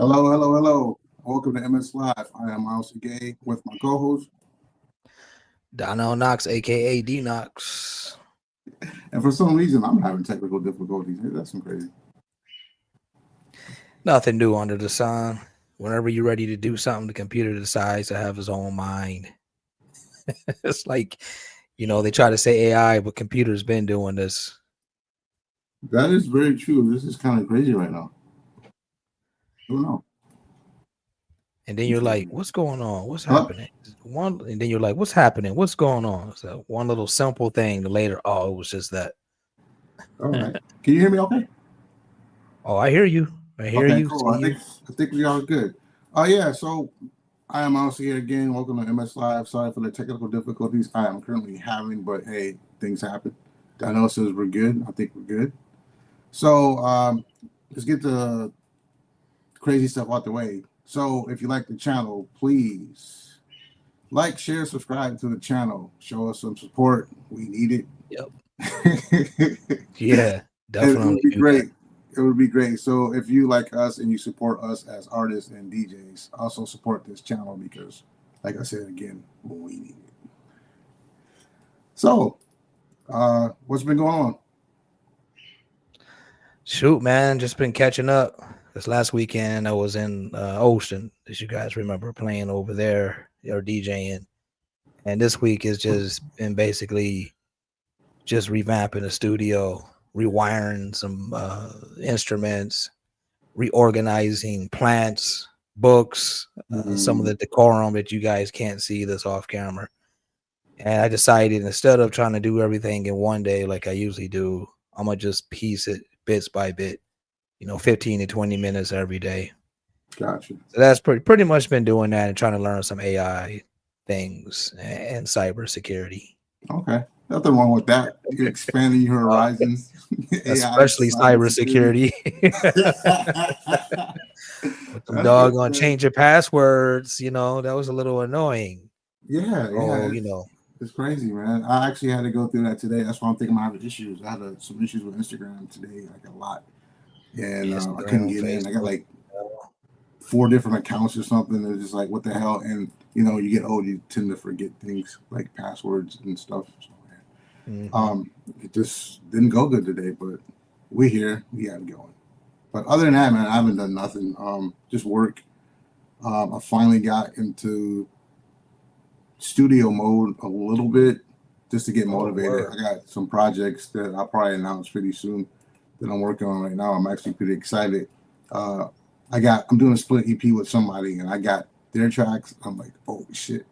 Hello, hello, hello. Welcome to MS Live. I am Myles Sergé with my co-host. D-KNOX, aka D-KNOX. And for some reason, I'm having technical difficulties. Hey, that's some crazy. Nothing new under the sun. Whenever you're ready to do something, the computer decides to have its own mind. It's like, they try to say AI, but computers been doing this. That is very true. This is kind of crazy right now. I don't know. And then you're like, what's going on? What's happening? And then you're like, what's happening? What's going on? So one little simple thing, later, it was just that. All right. Can you hear me okay? Oh, I hear you. I hear you. Cool. I think we are good. Yeah, so I am Myles here again. Welcome to MS Live. Sorry for the technical difficulties I am currently having, but hey, things happen. Donnell says we're good. I think we're good. So let's get the crazy stuff out the way. So if you like the channel, please like, share, subscribe to the channel. Show us some support. We need it. Yep. Yeah, definitely. It would be great. It would be great. So if you like us and you support us as artists and DJs, also support this channel because, like I said again, we need it. So, what's been going on? Shoot, man, just been catching up. This last weekend, I was in Ocean, as you guys remember, playing over there or DJing. And this week has just been basically just revamping the studio, rewiring some instruments, reorganizing plants, books, some of the decorum that you guys can't see that's off camera. And I decided instead of trying to do everything in one day like I usually do, I'm going to just piece it bits by bit, 15 to 20 minutes every day. Gotcha. So that's pretty much been doing that and trying to learn some AI things and cybersecurity. Okay. Nothing wrong with that. You're expanding your horizons. Especially cybersecurity. With the doggone change your passwords, that was a little annoying. Yeah. It's crazy, man. I actually had to go through that today. That's why I'm thinking I'm having issues. I had some issues with Instagram today, like a lot. And I couldn't get in. I got like 4 different accounts or something. It's just like, what the hell? And, you get old, you tend to forget things like passwords and stuff. So, it just didn't go good today, but we're here. We got it going. But other than that, man, I haven't done nothing. Just work. I finally got into studio mode a little bit just to get motivated. I got some projects that I'll probably announce pretty soon that I'm working on right now. I'm actually pretty excited. I'm doing a split EP with somebody and I got their tracks. I'm like, oh shit.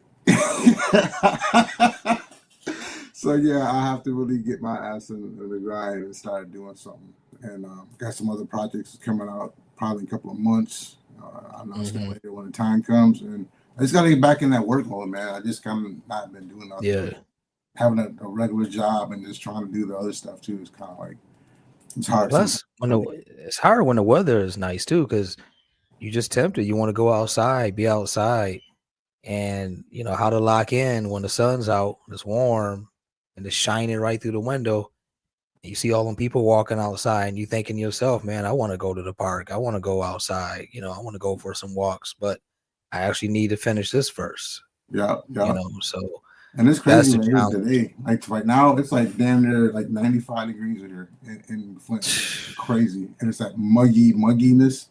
So yeah, I have to really get my ass in the grind and start doing something. And got some other projects coming out probably in a couple of months. I'll announce that later when the time comes. And I just got to get back in that work mode, man. I just kind of not been doing nothing. Yeah. Having a regular job and just trying to do the other stuff too is kind of like, it's hard. Plus, it's hard when the weather is nice too, because you just tempted. You want to go outside, be outside, and how to lock in when the sun's out, it's warm, and it's shining right through the window. You see all them people walking outside, and you thinking to yourself, man, I want to go to the park. I want to go outside. I want to go for some walks, but I actually need to finish this first. Yeah. So. And it's crazy today. Like right now, it's like damn near like 95 degrees here in Flint. It's crazy, and it's that mugginess.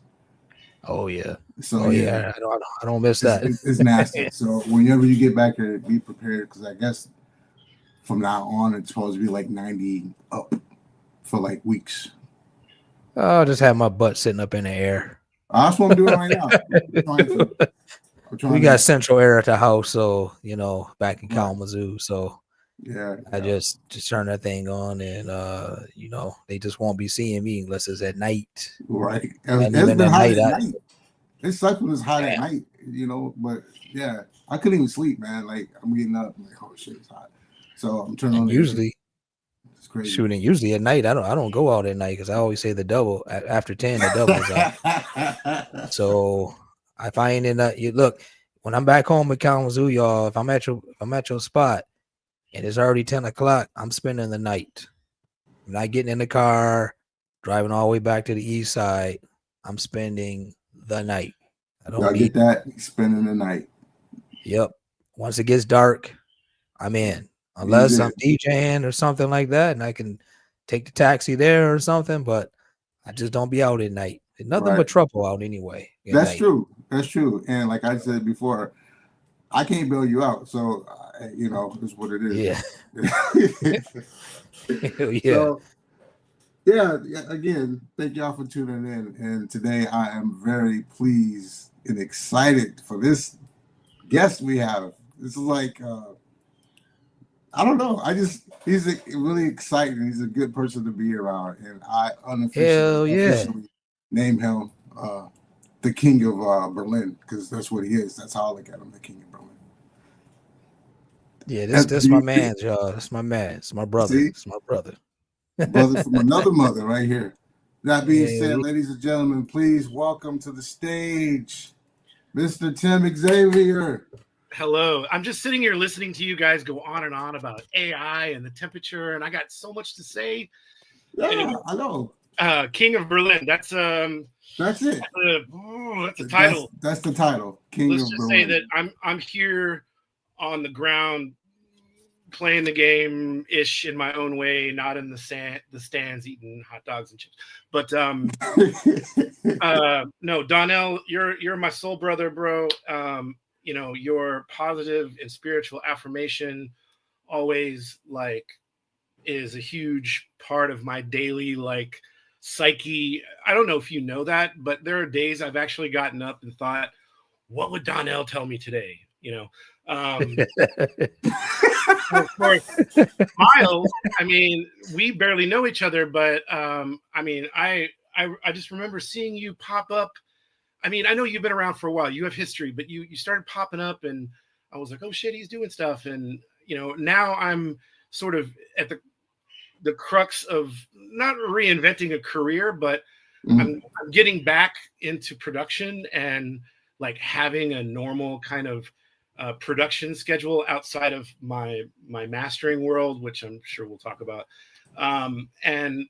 Oh yeah. So yeah, I don't miss that. It's nasty. So whenever you get back here, be prepared because I guess from now on it's supposed to be like 90 up for like weeks. I'll just have my butt sitting up in the air. That's what I'm doing right now. We got central air at the house, so back in Kalamazoo. So I just turn that thing on, and they just won't be seeing me unless it's at night. Right. It's been hot at night. It sucks when it's hot at night, But yeah, I couldn't even sleep, man. Like I'm getting up, I'm like, oh shit, it's hot. So I'm turning on. Usually, it's crazy. Shooting usually at night. I don't go out at night because I always say the double after 10. The double is out. So. I find you look when I'm back home in Kalamazoo, y'all. If I'm at your spot and it's already 10 o'clock, I'm spending the night. I'm not getting in the car, driving all the way back to the east side. I'm spending the night. I don't Y'all need get that? Spending the night. Yep. Once it gets dark, I'm in. Unless I'm DJing or something like that, and I can take the taxi there or something, but I just don't be out at night. There's nothing but trouble out anyway. That's true. That's true. And like I said before, I can't bail you out. So, it's what it is. Yeah. So, again, thank y'all for tuning in. And today I am very pleased and excited for this guest we have. This is like, I don't know. He's really exciting. He's a good person to be around. And I officially name him the King of Berlin, because that's what he is. That's how I look at him, the King of Berlin. Yeah, this my man, y'all. That's my man. It's my brother. See? It's my brother. Brother from another mother right here. That being said, ladies and gentlemen, please welcome to the stage Mr. Tim Xavier. Hello. I'm just sitting here listening to you guys go on and on about AI and the temperature, and I got so much to say. Yeah, I know. King of Berlin. That's it. That's the title. That's the title. King of Berlin. Let's just say that I'm here on the ground playing the game ish in my own way, not in the stands eating hot dogs and chips. But no, Donnell, you're my soul brother, bro. Your positive and spiritual affirmation always is a huge part of my daily psyche. I don't know if you know that, but there are days I've actually gotten up and thought, what would Donnell tell me today? Of course, Myles, we barely know each other, but I just remember seeing you pop up. I know you've been around for a while. You have history, but you started popping up, and I was like, oh shit, he's doing stuff. And now I'm sort of at the crux of not reinventing a career, but I'm getting back into production and having a normal kind of production schedule outside of my mastering world, which I'm sure we'll talk about. And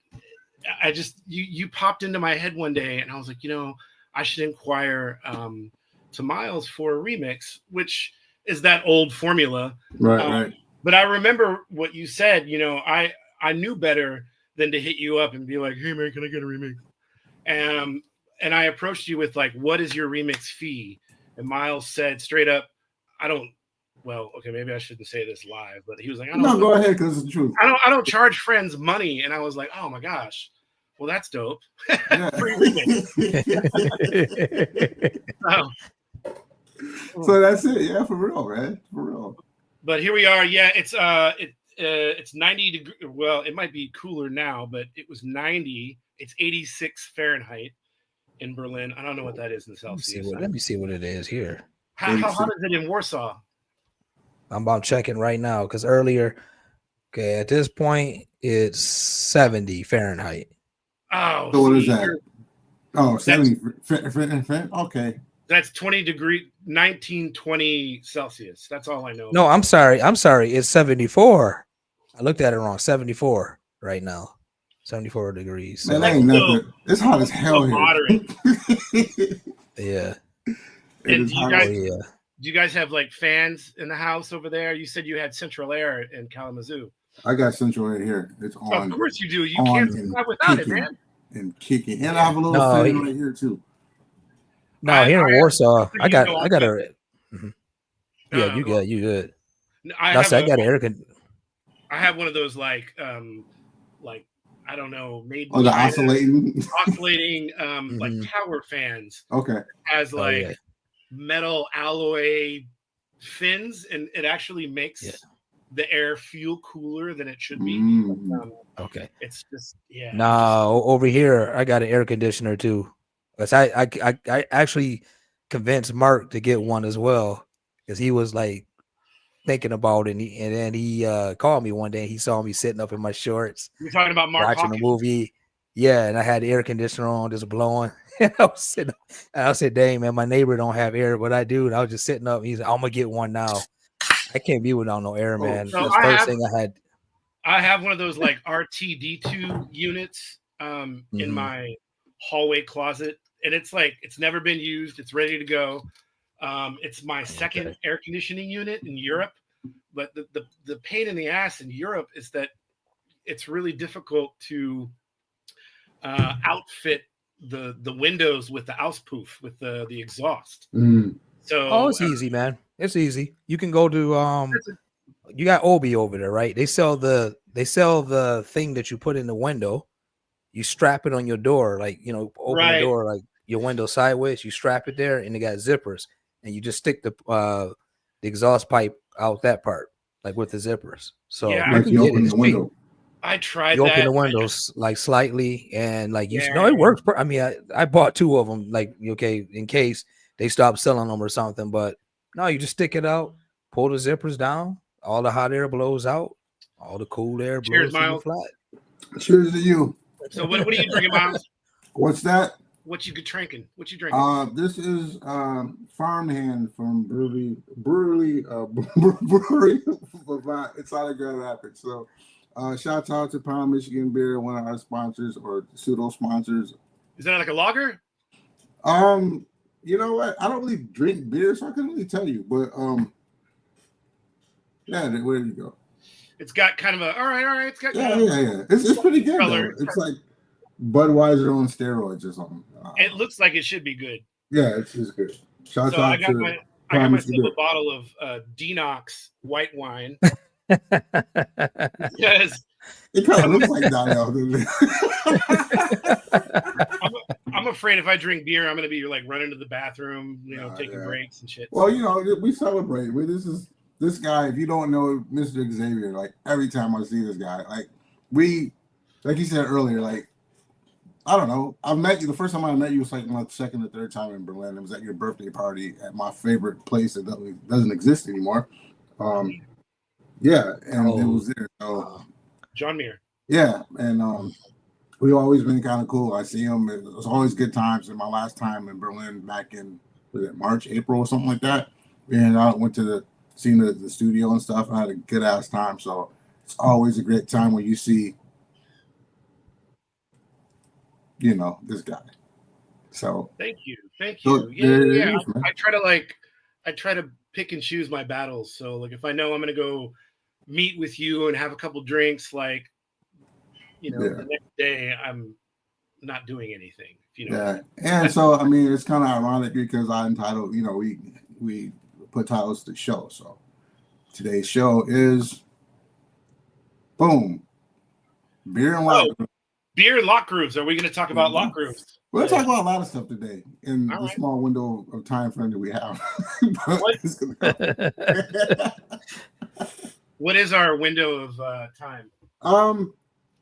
I just you popped into my head one day, and I was like, I should inquire to Myles for a remix, which is that old formula. Right. But I remember what you said. I knew better than to hit you up and be like, hey man, can I get a remix? And I approached you with what is your remix fee? And Myles said straight up, maybe I shouldn't say this live, but he was like, go ahead, because it's the truth. I don't charge friends money. And I was like, oh my gosh, well, that's dope. Free remix. So that's it. Yeah, for real, man. For real. But here we are. Yeah, it's 90 degrees. Well, it might be cooler now, but it was 90. It's 86 Fahrenheit in Berlin. I don't know what that is in Celsius. Let me see what it is here. How hot is it in Warsaw? I'm about checking right now because earlier, at this point, it's 70 Fahrenheit. Oh, so what is that? Oh, 70 Fahrenheit? Okay. That's 1920 Celsius. That's all I know. No, I'm sorry. It's 74. I looked at it wrong. 74 right now. 74 degrees. So. Man, that ain't nothing. It's hot as hell here. Yeah. And do you guys have fans in the house over there? You said you had central air in Kalamazoo. I got central air here. It's on. Of course you do. You can't survive without it, man. And kicking. And I have a little fan right here too. No, here in Warsaw, I got a. Mm-hmm. Yeah, you good. I got an air conditioner. I have one of those I don't know, made the oscillating tower fans. Okay. Has metal alloy fins, and it actually makes the air feel cooler than it should be. Okay. It's just No, over here I got an air conditioner too. Because I actually convinced Mark to get one as well because he was thinking about it, and then he called me one day. And he saw me sitting up in my shorts. You're talking about Mark watching Hawkins. a movie. Yeah, and I had the air conditioner on, just blowing. And I was sitting up, and I said, "Dang man, my neighbor don't have air, but I do." And I was just sitting up. He's like, "I'm gonna get one now." I can't be without no air, man. So That's the first thing I had. I have one of those RTD2 units in my hallway closet. it's like it's never been used. It's ready to go. It's my second air conditioning unit in Europe, but the pain in the ass in Europe is that it's really difficult to outfit the windows with the Auspuff, with the exhaust. So it's easy, man. It's easy. You can go to you got Obi over there, right? They sell the thing that you put in the window. You strap it on your door, like, you know, open the door, like your window sideways. You strap it there, and they got zippers, and you just stick the exhaust pipe out that part, like with the zippers. So you open the window. I tried. You open the windows like slightly, and like it works. I mean, I bought 2 of them, like, okay, in case they stop selling them or something. But no, you just stick it out, pull the zippers down, all the hot air blows out, all the cool air blows to the flat. Cheers to you. So what are you drinking, Myles? What's that? What you drinking? What you drinking? This is Farmhand from Brewery. It's out of Grand Rapids. So shout out to Pound Michigan Beer, one of our sponsors or pseudo sponsors. Is that like a lager? You know what? I don't really drink beer, so I couldn't really tell you. But yeah, where did you go? It's got kind of a all right. It's got yeah. It's pretty good. It's like Budweiser on steroids or something. It looks like it should be good. Yeah, it's good. Shout out I got myself a bottle of D-KNOX white wine. Yes. It kind of looks like Donnell, doesn't it? I'm afraid if I drink beer, I'm going to be like running to the bathroom, taking breaks and shit. Well, we celebrate. This guy, if you don't know Mr. Xavier, like every time I see this guy, like you said earlier, like, I don't know. I've met you. The first time I met you was like my second or third time in Berlin. It was at your birthday party at my favorite place that doesn't exist anymore. Yeah, and it was there. So, John Muir. Yeah, and we've always been kind of cool. I see him. It was always good times. And my last time in Berlin back in March, April, or something like that. And I went to seen the studio and stuff. I had a good ass time. So it's always a great time when you see, this guy. So thank you. So, yeah. I try to pick and choose my battles. So like if I know I'm gonna go meet with you and have a couple drinks, like the next day I'm not doing anything. Yeah, and so I mean it's kind of ironic because I entitled, we put titles to the show. So today's show is boom, beer and lock grooves. Beer and lock grooves. Are we going to talk about lock grooves? We're going to talk about a lot of stuff today in the small window of time frame that we have. What is our window of time?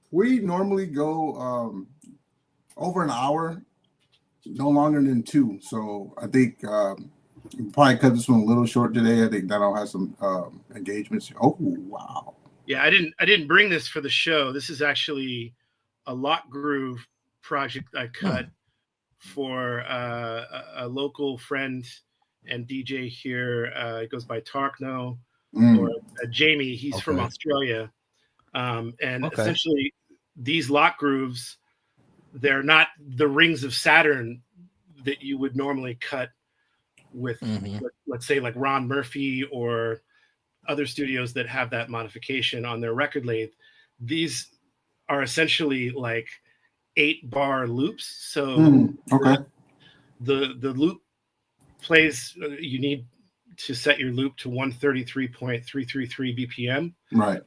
We normally go over an hour, no longer than 2. So I think we'll probably cut this one a little short today. I think Donnell has some engagements. Oh wow! Yeah, I didn't bring this for the show. This is actually a lock groove project I cut for a local friend and DJ here. It goes by Tarkno or Jamie. He's from Australia, and essentially these lock grooves, they're not the rings of Saturn that you would normally cut with, let's say, like Ron Murphy or other studios that have that modification on their record lathe. These are essentially like 8-bar loops. So the loop plays, you need to set your loop to 133.333 BPM. Right.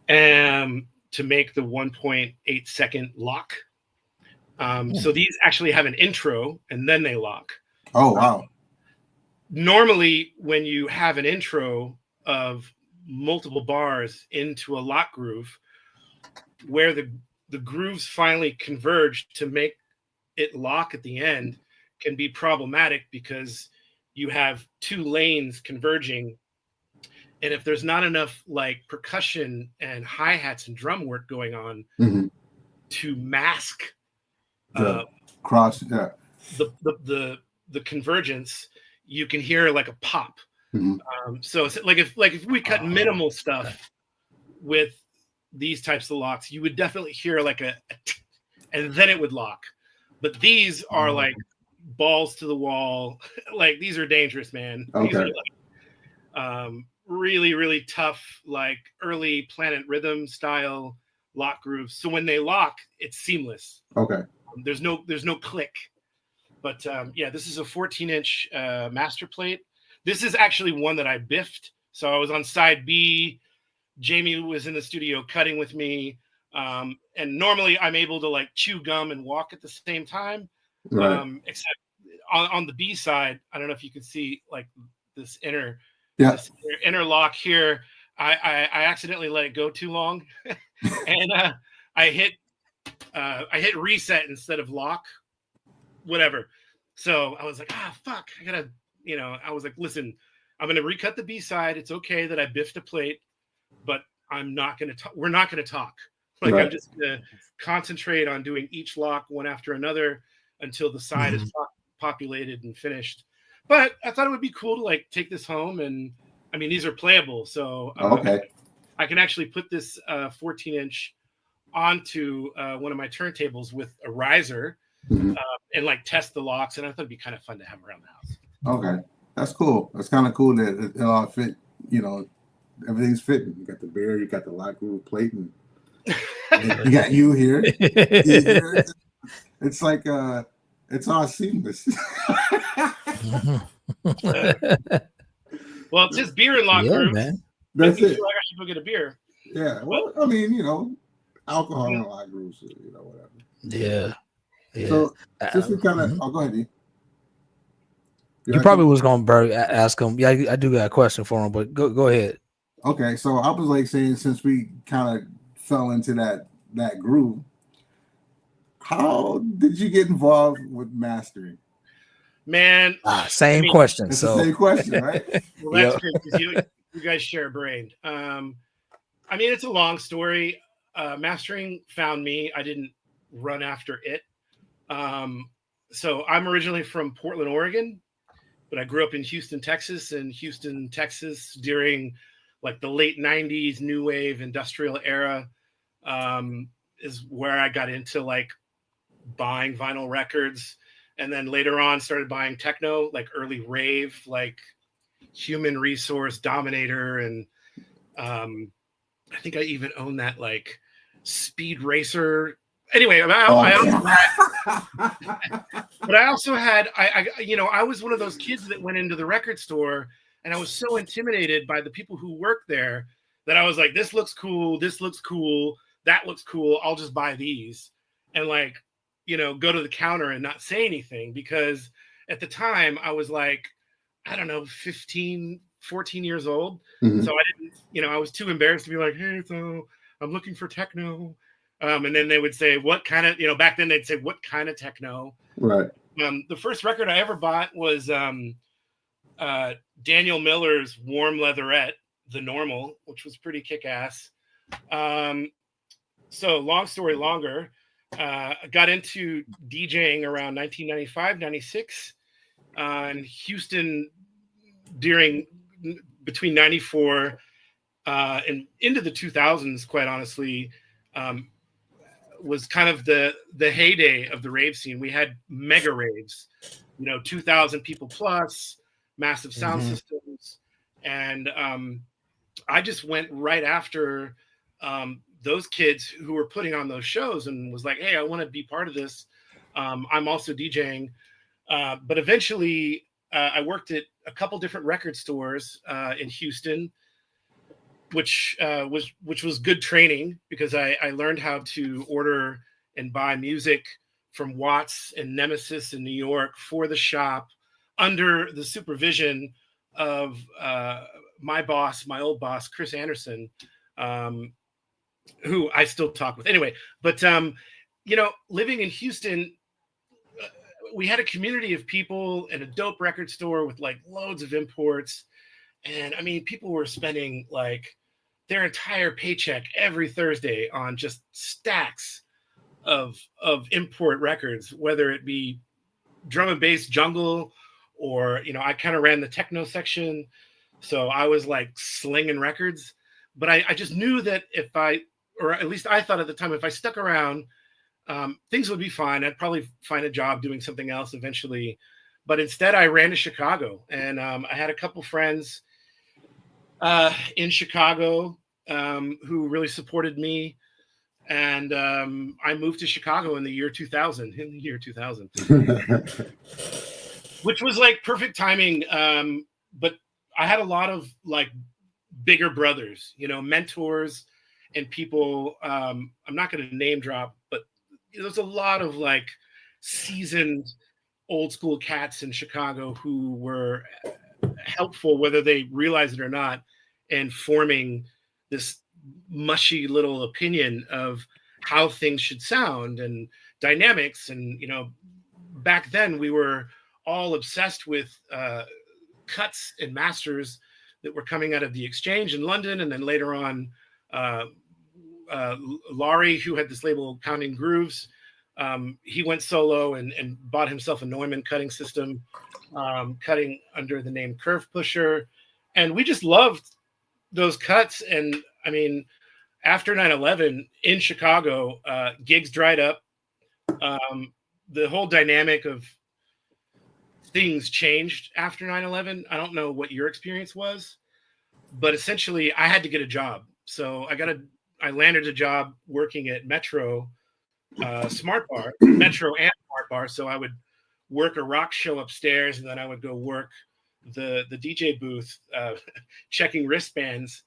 And to make the 1.8 second lock. So these actually have an intro and then they lock. Oh, wow. Normally, when you have an intro of multiple bars into a lock groove, where the grooves finally converge to make it lock at the end can be problematic because you have 2 lanes converging. And if there's not enough like percussion and hi-hats and drum work going on to mask the convergence, you can hear like a pop. So it's like if we cut minimal stuff with these types of locks, you would definitely hear like and then it would lock. But these are like balls to the wall. Like, these are dangerous, man. Okay. These are like, really, really tough, like early Planet Rhythm style lock grooves. So when they lock, it's seamless. Okay. There's no click. But yeah, this is a 14-inch master plate. This is actually one that I biffed. So I was on side B. Jamie was in the studio cutting with me. And normally I'm able to like chew gum and walk at the same time. Right. Except on the B side, I don't know if you can see like this inner lock here. I accidentally let it go too long, and I hit reset instead of lock, whatever. So I was like, fuck, I gotta, I was like, listen, I'm gonna recut the B side. It's okay that I biffed a plate, but I'm not gonna talk. We're not gonna talk. Like, right. I'm just gonna concentrate on doing each lock one after another until the side is populated and finished. But I thought it would be cool to like take this home, and I mean, these are playable, so okay. I can actually put this 14-inch onto one of my turntables with a riser and like test the locks, and I thought it'd be kind of fun to have around the house. Okay, that's cool. That's kind of cool that it all fit. Everything's fitting. You got the beer, you got the lock groove plate, and you got you here. It's like it's all seamless. Well, it's just beer and lock groove, man. That's it. Like I should go get a beer. Yeah. Well, I mean, alcohol and lock grooves, whatever. Yeah. So just to kind of, go ahead, D. You probably was gonna ask him. Yeah, I do got a question for him, but go ahead. Okay, so I was like saying, since we kind of fell into that groove, how did you get involved with mastering? Man, same question. It's the same question, right? Well, that's great because you guys share a brain. I mean, it's a long story. Mastering found me. I didn't run after it. So I'm originally from Portland, Oregon, but I grew up in Houston, Texas, and Houston, Texas during like the late 90s new wave industrial era is where I got into like buying vinyl records. And then later on started buying techno, like early rave, like Human Resource, Dominator. And I think I even own that like Speed Racer. Anyway, but I also had, I was one of those kids that went into the record store and I was so intimidated by the people who worked there that I was like, this looks cool. This looks cool. That looks cool. I'll just buy these. And like, go to the counter and not say anything, because at the time I was like, I don't know, 15, 14 years old. Mm-hmm. So I didn't, I was too embarrassed to be like, hey, so I'm looking for techno. And then they would say, what kind of, back then they'd say, what kind of techno? Right. The first record I ever bought was Daniel Miller's Warm Leatherette, The Normal, which was pretty kick-ass. So long story longer, I got into DJing around 1995, 96 in Houston between 94 and into the 2000s, quite honestly. Was kind of the heyday of the rave scene. We had mega raves, 2,000 people plus, massive sound systems. And I just went right after those kids who were putting on those shows and was like, hey, I want to be part of this. I'm also DJing. But eventually I worked at a couple different record stores in Houston, which was good training, because I learned how to order and buy music from Watts and Nemesis in New York for the shop under the supervision of my old boss, Chris Anderson, who I still talk with. Anyway, but, living in Houston, we had a community of people and a dope record store with like loads of imports. And I mean, people were spending like their entire paycheck every Thursday on just stacks of import records, whether it be drum and bass jungle or, I kind of ran the techno section. So I was like slinging records, but I just knew that or at least I thought at the time, if I stuck around, things would be fine. I'd probably find a job doing something else eventually. But instead, I ran to Chicago, and I had a couple friends in Chicago who really supported me. And I moved to Chicago in the year 2000, which was like perfect timing. But I had a lot of like bigger brothers, mentors and people. I'm not going to name drop, but there's a lot of like seasoned old school cats in Chicago who were helpful, whether they realize it or not, in forming this mushy little opinion of how things should sound and dynamics. And, back then we were all obsessed with cuts and masters that were coming out of the Exchange in London. And then later on, Laurie, who had this label Pounding Grooves, he went solo and bought himself a Neumann cutting system, cutting under the name Curve Pusher. And we just loved those cuts. And I mean, after 9/11 in Chicago, gigs dried up. The whole dynamic of things changed after 9/11. I don't know what your experience was, but essentially I had to get a job. So I landed a job working at Metro Smart Bar, Metro and Smart Bar. So I would work a rock show upstairs, and then I would go work the DJ booth, checking wristbands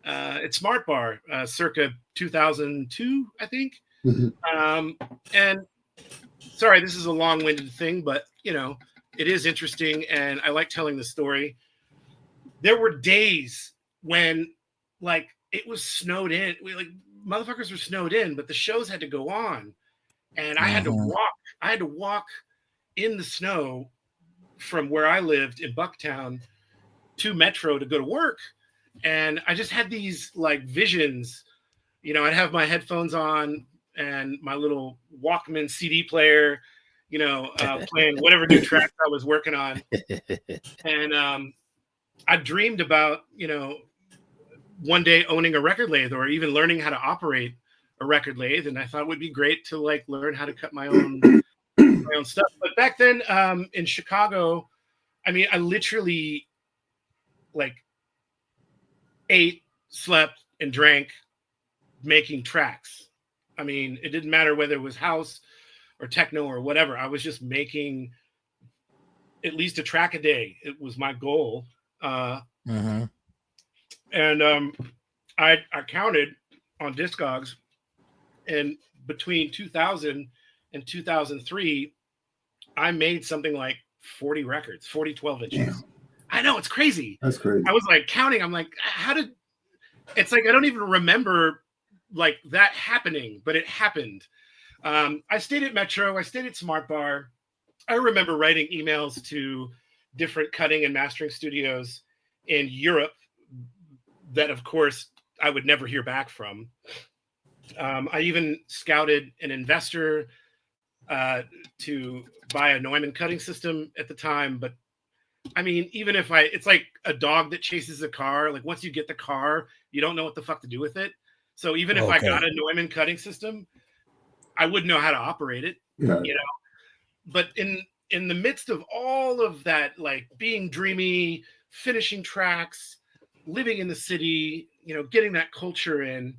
at Smart Bar, circa 2002, I think. And sorry, this is a long-winded thing, but it is interesting, and I like telling the story. There were days when, like, it was snowed in. Motherfuckers were snowed in, but the shows had to go on, and I had to walk. I had to walk in the snow from where I lived in Bucktown to Metro to go to work. And I just had these like visions. I'd have my headphones on and my little Walkman CD player, playing whatever new track I was working on. And I dreamed about, one day owning a record lathe or even learning how to operate a record lathe. And I thought it would be great to like learn how to cut my own stuff. But back then in Chicago, I mean, I literally like ate, slept, and drank making tracks. I mean, it didn't matter whether it was house or techno or whatever. I was just making at least a track a day. It was my goal. And I counted on Discogs, and between 2000 and 2003, I made something like 40 records, 40 12 inches. Damn. I know, it's crazy. That's crazy. I was like counting. I'm like, it's like, I don't even remember like that happening, but it happened. I stayed at Metro. I stayed at Smart Bar. I remember writing emails to different cutting and mastering studios in Europe that, of course, I would never hear back from. I even scouted an investor to buy a Neumann cutting system at the time. But I mean, even if it's like a dog that chases a car. Like once you get the car, you don't know what the fuck to do with it. So even if I got a Neumann cutting system, I wouldn't know how to operate it, But in the midst of all of that, like being dreamy, finishing tracks, living in the city, getting that culture in,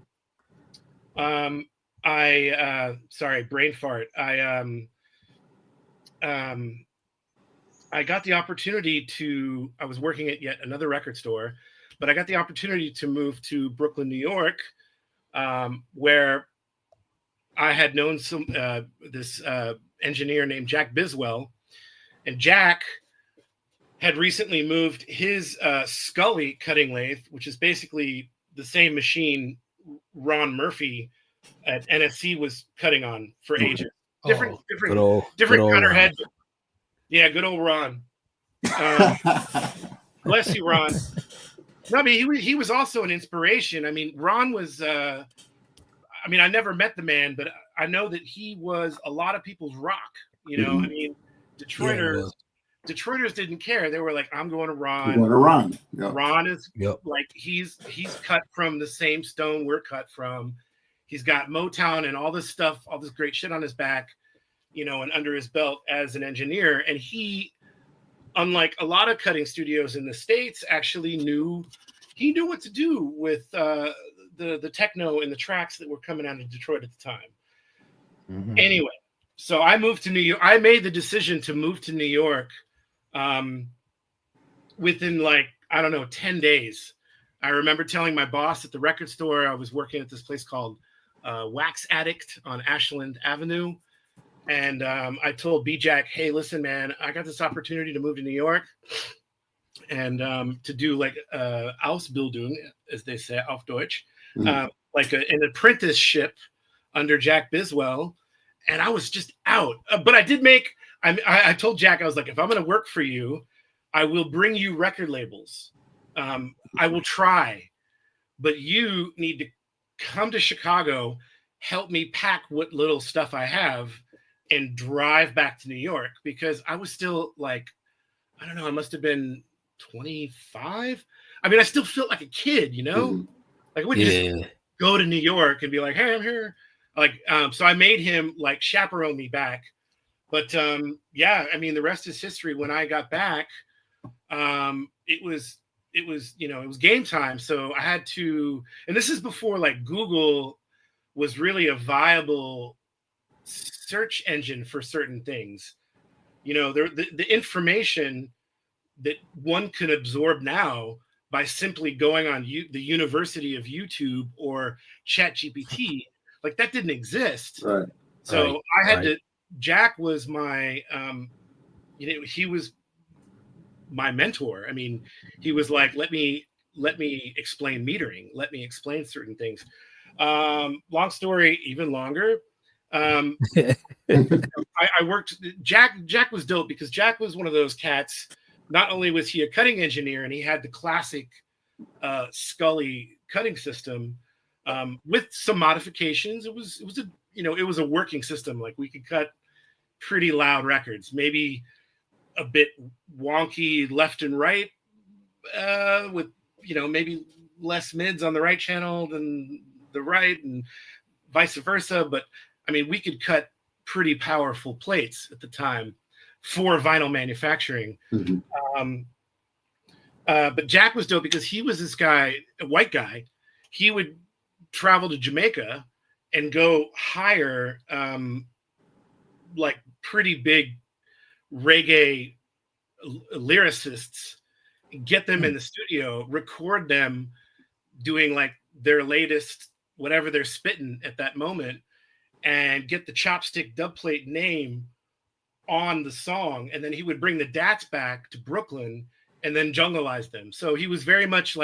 sorry, brain fart. I got the opportunity I was working at yet another record store, but I got the opportunity to move to Brooklyn, New York, where I had known this engineer named Jack Biswell, and Jack had recently moved his Scully cutting lathe, which is basically the same machine Ron Murphy at NSC was cutting on for ages. Different cutter head. Yeah, good old Ron. Bless you, Ron. No, I mean, he was also an inspiration. I mean, Ron was, I never met the man, but I know that he was a lot of people's rock. I mean, Detroiters didn't care. They were like, I'm going to Ron. Going to Ron. Yep. Ron is like, he's cut from the same stone we're cut from. He's got Motown and all this stuff, all this great shit on his back, you know, and under his belt as an engineer. And he, unlike a lot of cutting studios in the States, actually knew what to do with the techno and the tracks that were coming out of Detroit at the time. Mm-hmm. Anyway, so I moved to New York. I made the decision to move to New York within 10 days. I remember telling my boss at the record store, I was working at this place called Wax Addict on Ashland Avenue. And I told B-Jack, hey, listen, man, I got this opportunity to move to New York and to do Ausbildung, as they say, auf Deutsch, an apprenticeship under Jack Biswell. And I was just out. But I told Jack, I was like, if I'm going to work for you, I will bring you record labels. I will try. But you need to come to Chicago, help me pack what little stuff I have, and drive back to New York, because I was still I must have been 25. I mean, I still felt like a kid, you know? Mm-hmm. I wouldn't just go to New York and be like, hey, I'm here. So I made him chaperone me back. But I mean, the rest is history. When I got back, it was game time. So I had to, and this is before Google was really a viable search engine for certain things. You know, the information that one could absorb now by simply going on the University of YouTube or ChatGPT, that didn't exist. Right. So I had to. Jack was my, he was my mentor. I mean, he was like, let me explain metering. Let me explain certain things. Long story, even longer. I worked. Jack was dope because Jack was one of those cats. Not only was he a cutting engineer and he had the classic Scully cutting system with some modifications. It was a working system. We could cut pretty loud records, maybe a bit wonky left and right, with maybe less mids on the right channel than the right, and vice versa. But I mean, we could cut pretty powerful plates at the time for vinyl manufacturing. Mm-hmm. But Jack was dope because he was this guy, a white guy. He would travel to Jamaica and go hire pretty big reggae lyricists, get them in the studio, record them doing their latest, whatever they're spitting at that moment, and get the chopstick dubplate name on the song. And then he would bring the Dats back to Brooklyn and then jungleize them. So he was very much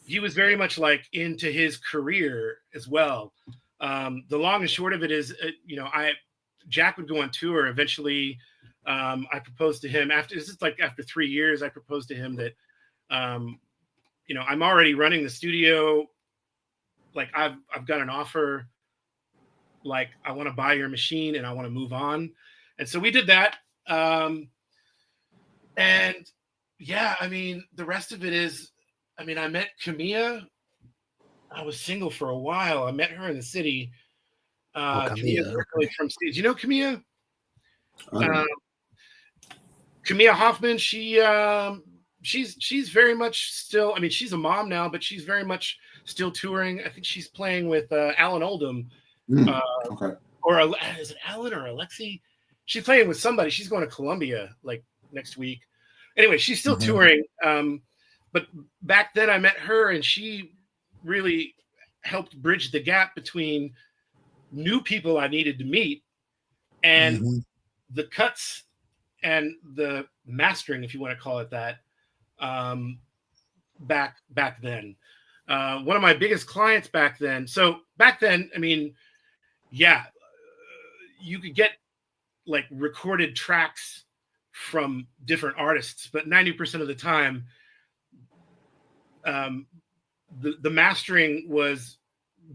he was very much into his career as well. The long and short of it is, Jack would go on tour. Eventually, I proposed to him after 3 years. I proposed to him that, I'm already running the studio. I've got an offer. I want to buy your machine and I want to move on. And so we did that. And yeah, I mean, the rest of it is, I met Camilla. I was single for a while. I met her in the city. Camilla's originally from Steve. Do you know Camilla? Camilla Hoffman. She's very much still. I mean, she's a mom now, but she's very much still touring. I think she's playing with Alan Oldham. Okay. Or is it Alan or Alexi? She's playing with somebody. She's going to Columbia next week. Anyway, she's still touring. But back then I met her, and she really helped bridge the gap between new people I needed to meet and the cuts and the mastering, if you want to call it that, back then. One of my biggest clients back then. So back then, I mean, you could get recorded tracks from different artists, but 90% of the time, the mastering was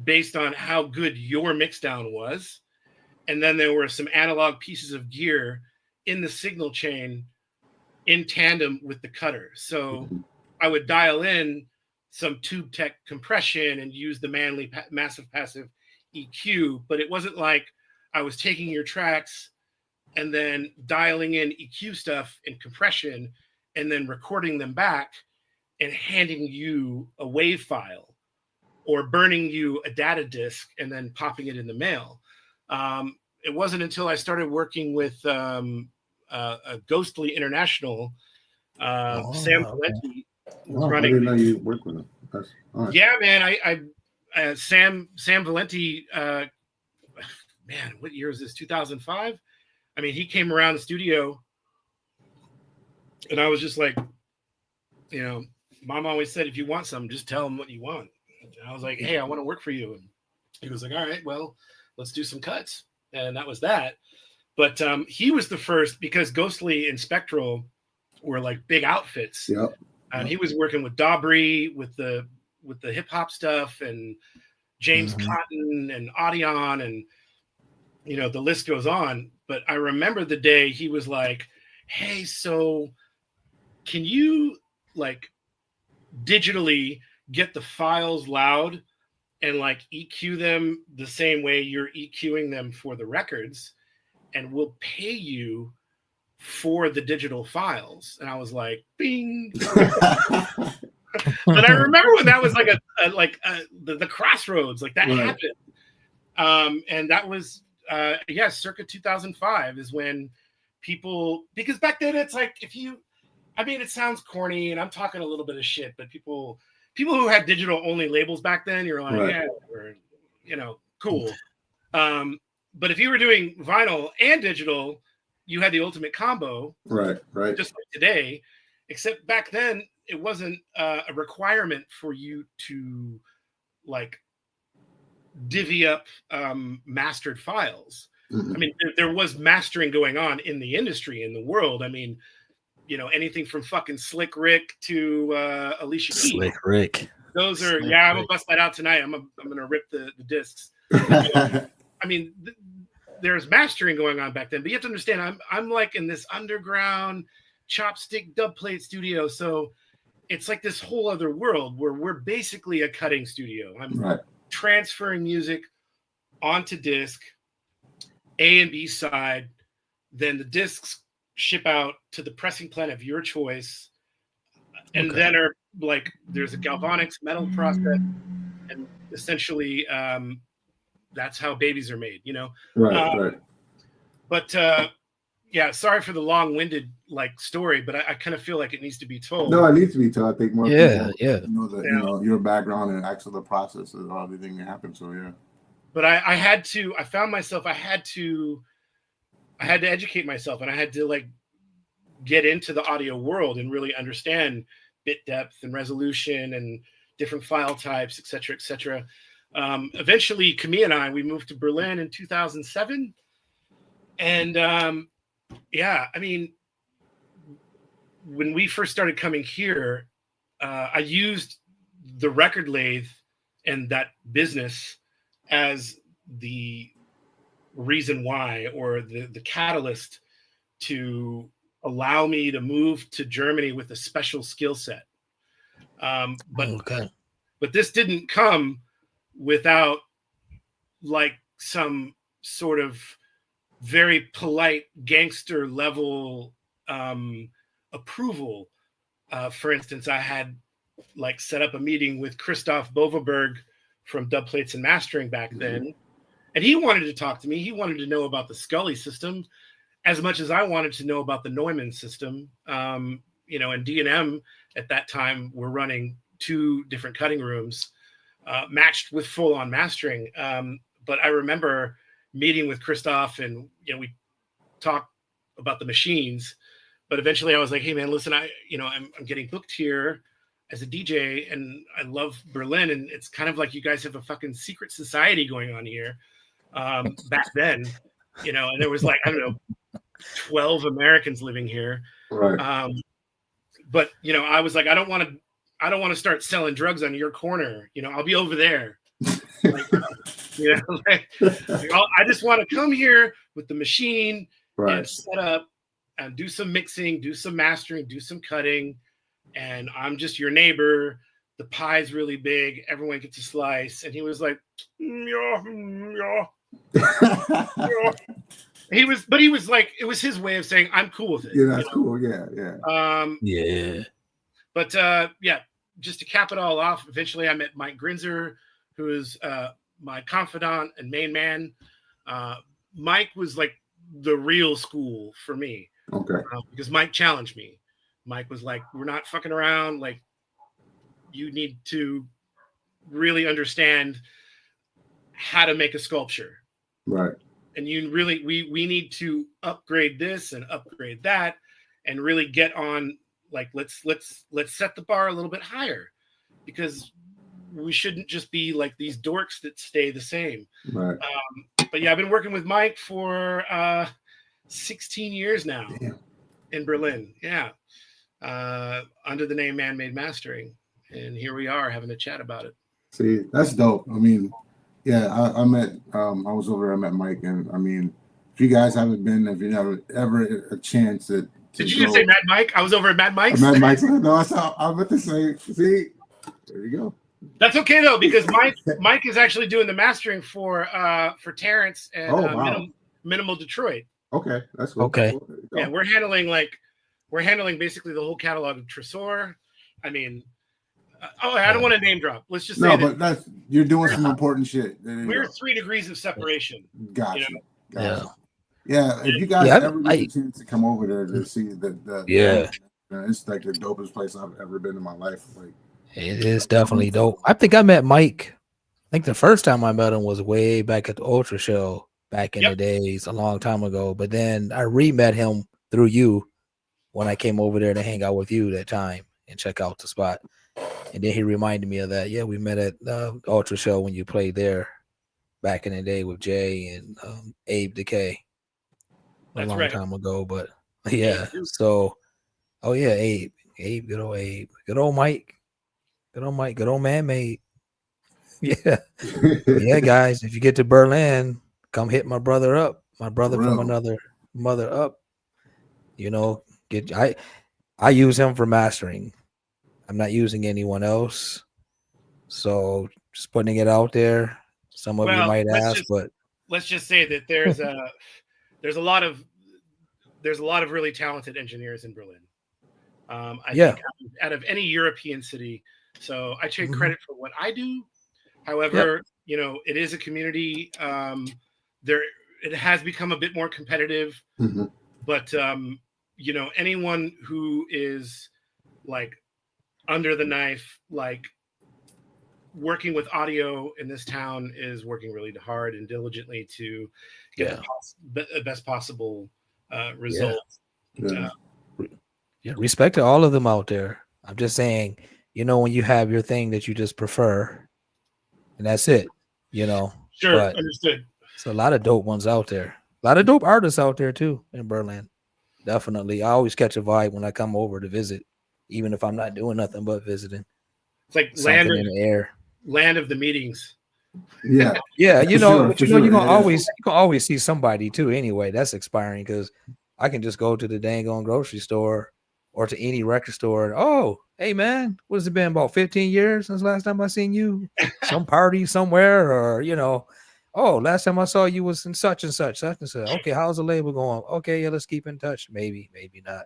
based on how good your mixdown was. And then there were some analog pieces of gear in the signal chain in tandem with the cutter. So I would dial in some tube tech compression and use the Manley massive passive EQ, but it wasn't like I was taking your tracks and then dialing in EQ stuff and compression and then recording them back and handing you a WAV file or burning you a data disk and then popping it in the mail. It wasn't until I started working with Ghostly International, Sam Valenti was running. I didn't know you worked with him. Right. Yeah, man. Sam Valenti, man, what year is this? 2005? I mean, he came around the studio and I was just like, you know, Mom always said, if you want something, just tell him what you want. And I was like, hey, I want to work for you. And he was like, all right, well, let's do some cuts. And that was that. But he was the first, because Ghostly and Spectral were like big outfits. Yep. And he was working with Dabri with the hip hop stuff and James Cotton and Audion and, you know, the list goes on. But I remember the day he was like, hey, so can you like digitally get the files loud and like EQ them the same way you're EQing them for the records, and we'll pay you for the digital files? And I was like, bing. But I remember when that was like the crossroads, like that happened. And that was circa 2005 is when people, because back then it's like, it sounds corny and I'm talking a little bit of shit, but people who had digital only labels back then, you're like, yeah, we're, you know, cool. But if you were doing vinyl and digital, you had the ultimate combo. Right. Just like today, except back then it wasn't a requirement for you to like divvy up mastered files. I mean, there was mastering going on in the industry, in the world. I mean, you know, anything from fucking Slick Rick to Alicia Keys. Slick Rick. Those are, I'm gonna bust that out tonight. I'm gonna rip the discs. I mean, there's mastering going on back then, but you have to understand, I'm like in this underground chopstick dub plate studio, so it's like this whole other world where we're basically a cutting studio. I'm transferring music onto disc, A and B side, then the discs ship out to the pressing plant of your choice, and then are like there's a galvanics metal process, and essentially that's how babies are made, you know. Right. But sorry for the long-winded like story, but I kind of feel like it needs to be told. No, it needs to be told. I think more people know you know your background and actually the process of everything that happened. So yeah. But I had to educate myself, and I had to like get into the audio world and really understand bit depth and resolution and different file types, et cetera, et cetera. Eventually, Camille and I, we moved to Berlin in 2007. And I mean, when we first started coming here, I used the record lathe and that business as the reason why, or the catalyst to allow me to move to Germany with a special skill set. But this didn't come without like some sort of very polite gangster level approval. For instance, I had like set up a meeting with Christoph Boverberg from Dub Plates and Mastering back then. And he wanted to talk to me. He wanted to know about the Scully system as much as I wanted to know about the Neumann system. You know, and D&M at that time were running 2 different cutting rooms matched with full-on mastering. But I remember meeting with Christoph, and you know, we talked about the machines. But eventually I was like, hey man, listen, I'm getting booked here as a DJ, and I love Berlin, and it's kind of like you guys have a fucking secret society going on here. Back then, you know, and there was like, I don't know, 12 Americans living here. Right. But you know, I was like, I don't want to start selling drugs on your corner. You know, I'll be over there. Like, you know, like, I just want to come here with the machine and set up and do some mixing, do some mastering, do some cutting, and I'm just your neighbor. the pie's really big. Everyone gets a slice. And he was like, yeah. He was like, it was his way of saying, I'm cool with it. Yeah, that's cool. Yeah. Yeah. But just to cap it all off, eventually I met Mike Grinzer, who is my confidant and main man. Mike was like the real school for me. Okay. Because Mike challenged me. Mike was like, we're not fucking around. Like, you need to really understand how to make a sculpture. Right. And you really, we need to upgrade this and upgrade that and really get on, like, let's set the bar a little bit higher, because we shouldn't just be like these dorks that stay the same. Right. But yeah, I've been working with Mike for 16 years now. Damn. In Berlin. Yeah. Under the name Man Made Mastering. And here we are having a chat about it. See, that's dope. I mean, yeah, I met, I was over there, I met Mike, and I mean, if you guys haven't been, if you never ever a chance to Did you just say Mad Mike? I was over at Mad Mike's. Mad Mike's. No, that's how I'm about to say. See, there you go. That's okay though, because Mike is actually doing the mastering for Terrence and Minimal Detroit. Okay, that's cool. Okay. Cool. Yeah, we're handling basically the whole catalog of Tresor. I mean, I don't want to name drop. Let's just say but that's you're doing some important shit. We're 3 degrees of separation. Gotcha. You know? Gotcha. Yeah, if you guys ever get a chance to come over there to see it's like the dopest place I've ever been in my life. Like, it is definitely dope. I think I met Mike. I think the first time I met him was way back at the Ultra Show back in the days, a long time ago. But then I re-met him through you when I came over there to hang out with you that time and check out the spot. And then he reminded me of that. Yeah, we met at the Ultra Show when you played there back in the day with Jay and Abe Decay. A long time ago, but yeah. So, Abe, good old Abe, good old Mike, good old Man Made. Yeah, yeah, guys. If you get to Berlin, come hit my brother up. My brother from another mother up. You know, I use him for mastering. I'm not using anyone else. So just putting it out there. Some of you might ask, but let's just say that there's a lot of really talented engineers in Berlin. I think out of any European city. So I take credit for what I do. However, you know, it is a community. It has become a bit more competitive, but you know, anyone who is like under the knife, like working with audio in this town, is working really hard and diligently to get the best possible result. Respect to all of them out there. I'm just saying, you know, when you have your thing that you just prefer, and that's it, you know. Sure, understood. It's a lot of dope ones out there. A lot of dope artists out there too in Berlin. Definitely. I always catch a vibe when I come over to visit, even if I'm not doing nothing but visiting. It's like land in the air. Land of the meetings. Yeah. Yeah, you know, but you know, you can always see somebody too anyway. That's expiring, because I can just go to the dang on grocery store or to any record store and, oh, hey man, what has it been, about 15 years since last time I seen you? Some party somewhere, or you know, oh, last time I saw you was in such and such. Okay, how's the label going? Okay, yeah, let's keep in touch. Maybe not.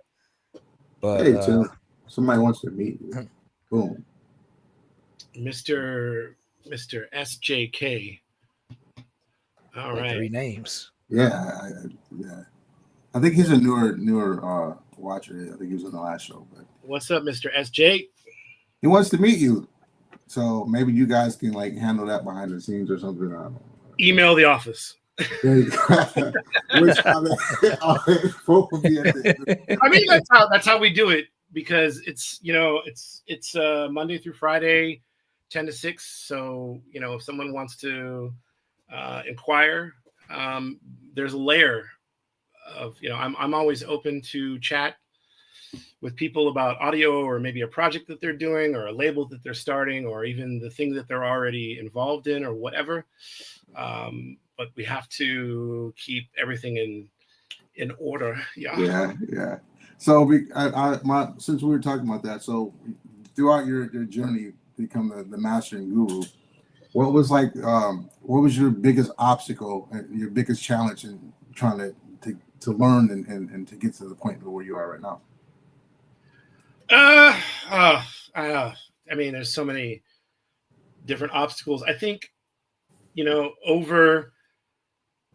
But hey, Tim, somebody wants to meet you. Boom. Mr. SJK. All right. 3 names. Yeah. I think he's a newer watcher. I think he was on the last show. But what's up, Mr. SJ? He wants to meet you. So maybe you guys can like handle that behind the scenes or something. I don't know. Email the office. There you go. I mean, that's how we do it, because it's, you know, it's Monday through Friday, 10 to 6. So, you know, if someone wants to inquire, there's a layer of, you know, I'm always open to chat with people about audio, or maybe a project that they're doing, or a label that they're starting, or even the thing that they're already involved in, or whatever. But we have to keep everything in order. Yeah. So since we were talking about that, so throughout your journey become the mastering guru. What was what was your biggest obstacle and your biggest challenge in trying to learn and to get to the point where you are right now? I mean, there's so many different obstacles. I think, over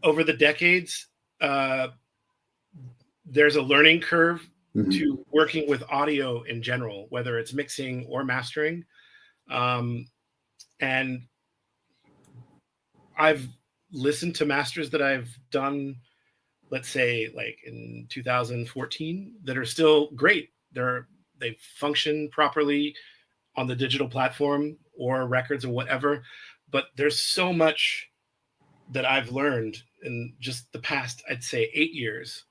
the decades, there's a learning curve to working with audio in general, whether it's mixing or mastering. And I've listened to masters that I've done, let's say like in 2014, that are still great. They function properly on the digital platform or records or whatever, but there's so much that I've learned in just the past, I'd say 8 years.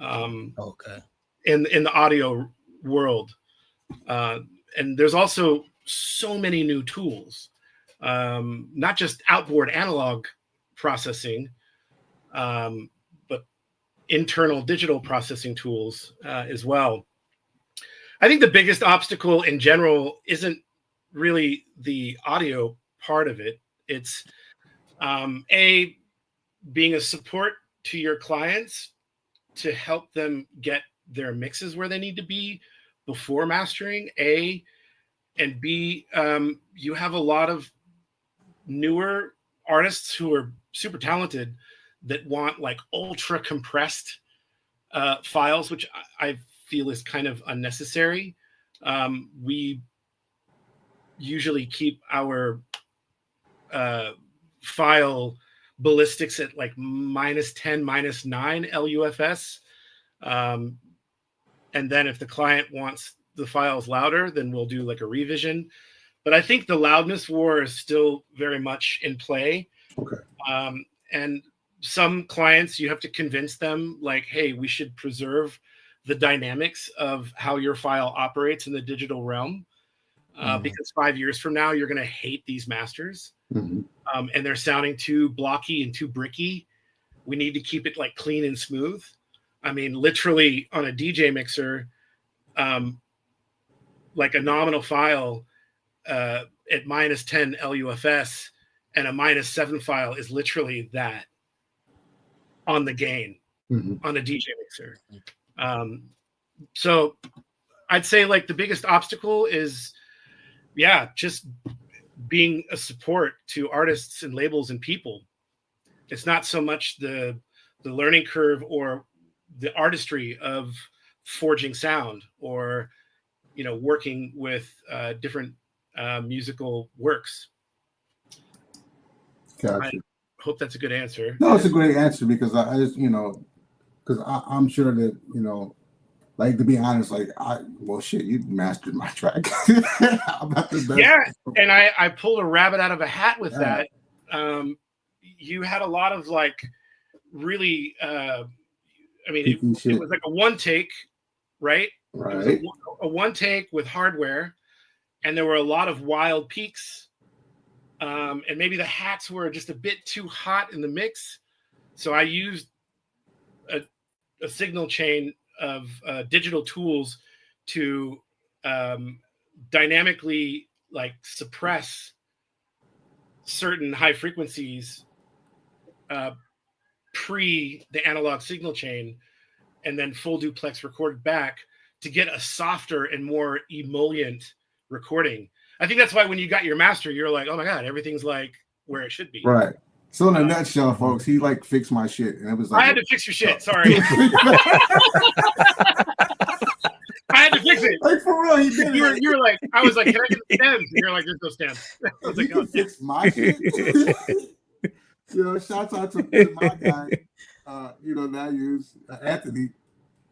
Okay. In the audio world. And there's also so many new tools, not just outboard analog processing, but internal digital processing tools as well. I think the biggest obstacle in general isn't really the audio part of it. It's being a support to your clients to help them get their mixes where they need to be before mastering, A, and B, you have a lot of newer artists who are super talented that want like ultra compressed files, which I feel is kind of unnecessary. We usually keep our file ballistics at like -10, -9 LUFS. And then if the client wants the files louder, then we'll do like a revision. But I think the loudness war is still very much in play. Okay. And some clients, you have to convince them like, hey, we should preserve the dynamics of how your file operates in the digital realm. Because 5 years from now, you're going to hate these masters. And they're sounding too blocky and too bricky. We need to keep it like clean and smooth. I mean, literally on a DJ mixer, like a nominal file at -10 LUFS and a -7 file is literally that on the gain on a DJ mixer. So I'd say like the biggest obstacle is, just being a support to artists and labels and people. It's not so much the learning curve or the artistry of forging sound or, working with different musical works. Gotcha. I hope that's a good answer. No, it's a great answer because I just, because I'm sure that, like, to be honest, like, you mastered my track. About the best. Yeah, and I pulled a rabbit out of a hat with that. You had a lot of, like, really, it was like a one take, right? Right. It was a one take with hardware, and there were a lot of wild peaks. And maybe the hats were just a bit too hot in the mix. So I used a signal chain of digital tools to dynamically like suppress certain high frequencies pre the analog signal chain, and then full duplex recorded back to get a softer and more emollient recording. I think that's why when you got your master, you're like, oh my God, everything's like where it should be. Right. So in a nutshell, folks, he like fixed my shit, and it was like I had to fix your shit. Sorry. I had to fix it. Like for real, he did. You were like, I was like, can I get the stems? And you're like, there's no stems. I was like, oh, fix my shit. Shouts out to my guy. That use Anthony.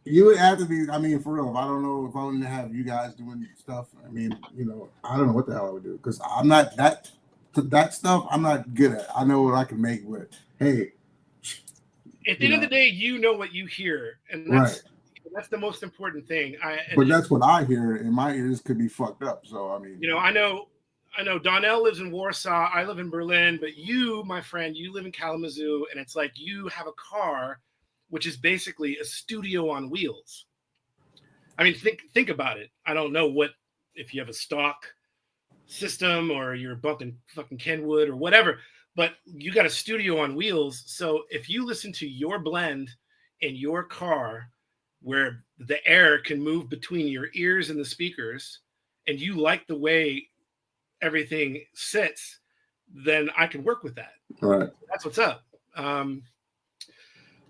You and Anthony, I mean, for real, if I don't know if I want to have you guys doing stuff, I mean, I don't know what the hell I would do because I'm not that stuff. I'm not good at. I know what I can make, but hey, at the end of the day, you know what you hear, and that's the most important thing. But that's what I hear, and my ears could be fucked up. So I mean, I know Donnell lives in Warsaw. I live in Berlin, but you, my friend, you live in Kalamazoo, and it's like you have a car, which is basically a studio on wheels. I mean, think about it. I don't know if you have a stock system, or you're bumping fucking Kenwood or whatever, but you got a studio on wheels. So if you listen to your blend in your car where the air can move between your ears and the speakers, and you like the way everything sits, then I can work with that. All right. That's what's up.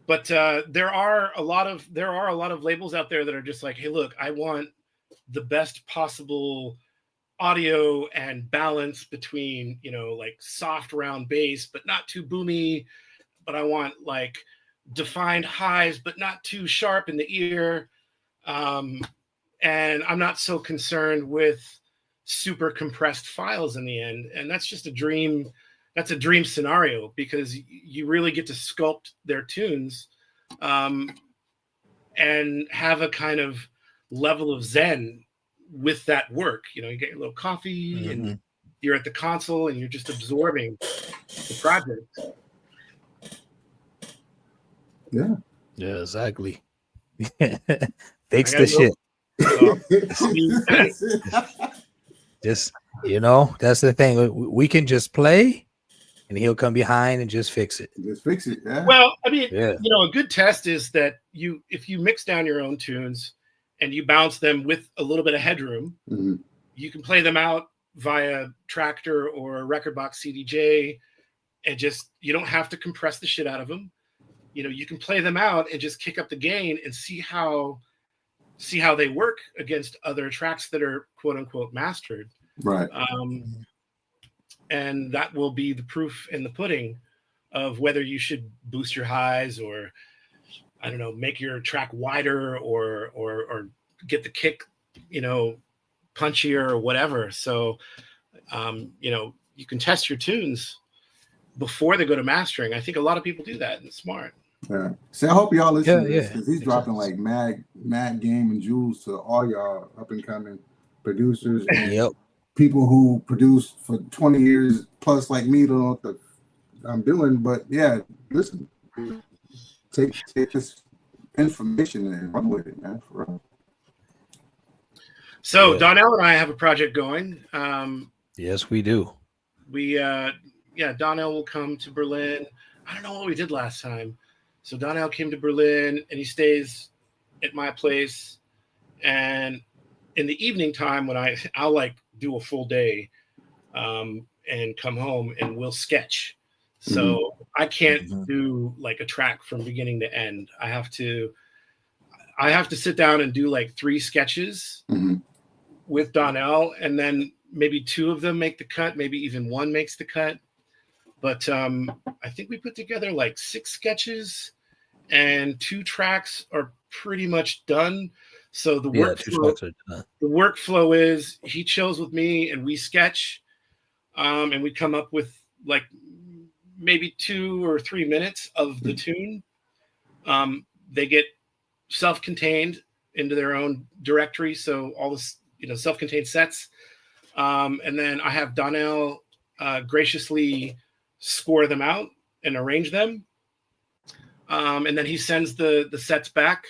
But there are a lot of labels out there that are just like, hey, look, I want the best possible audio and balance between, like soft round bass, but not too boomy. But I want like defined highs, but not too sharp in the ear. And I'm not so concerned with super compressed files in the end. And that's just a dream. That's a dream scenario, because you really get to sculpt their tunes and have a kind of level of zen with that work. You get your little coffee and you're at the console and you're just absorbing the project. Yeah. Yeah, exactly. Fix the shit. Just, that's the thing. We can just play and he'll come behind and just fix it. Just fix it. Yeah. Well, I mean, a good test is that if you mix down your own tunes and you bounce them with a little bit of headroom, you can play them out via Tractor or Rekordbox CDJ, and you don't have to compress the shit out of them. You can play them out and just kick up the gain and see how they work against other tracks that are quote unquote mastered. Right. And that will be the proof in the pudding of whether you should boost your highs, or I don't know, make your track wider, or get the kick, punchier or whatever. So, you can test your tunes before they go to mastering. I think a lot of people do that, and it's smart. Yeah. So I hope y'all listen to this, because he's dropping like mad game and jewels to all y'all up and coming producers. Yep. People who produce for 20 years plus, like me, don't know what I'm doing. But yeah, listen, take this information and run with it, man. For real. So Donnell and I have a project going. Yes, we do. Donnell will come to Berlin. I don't know what we did last time. So Donnell came to Berlin and he stays at my place. And in the evening time, when I'll like do a full day and come home and we'll sketch. So I can't do like a track from beginning to end. I have to sit down and do like 3 sketches with Donnell, and then maybe 2 of them make the cut, maybe even 1 makes the cut. But I think we put together like 6 sketches, and 2 tracks are pretty much done. So the workflow is he chills with me and we sketch, and we come up with like maybe 2 or 3 minutes of the tune. They get self-contained into their own directory, so all this, self-contained sets. And then I have Donnell graciously score them out and arrange them. And then he sends the sets back.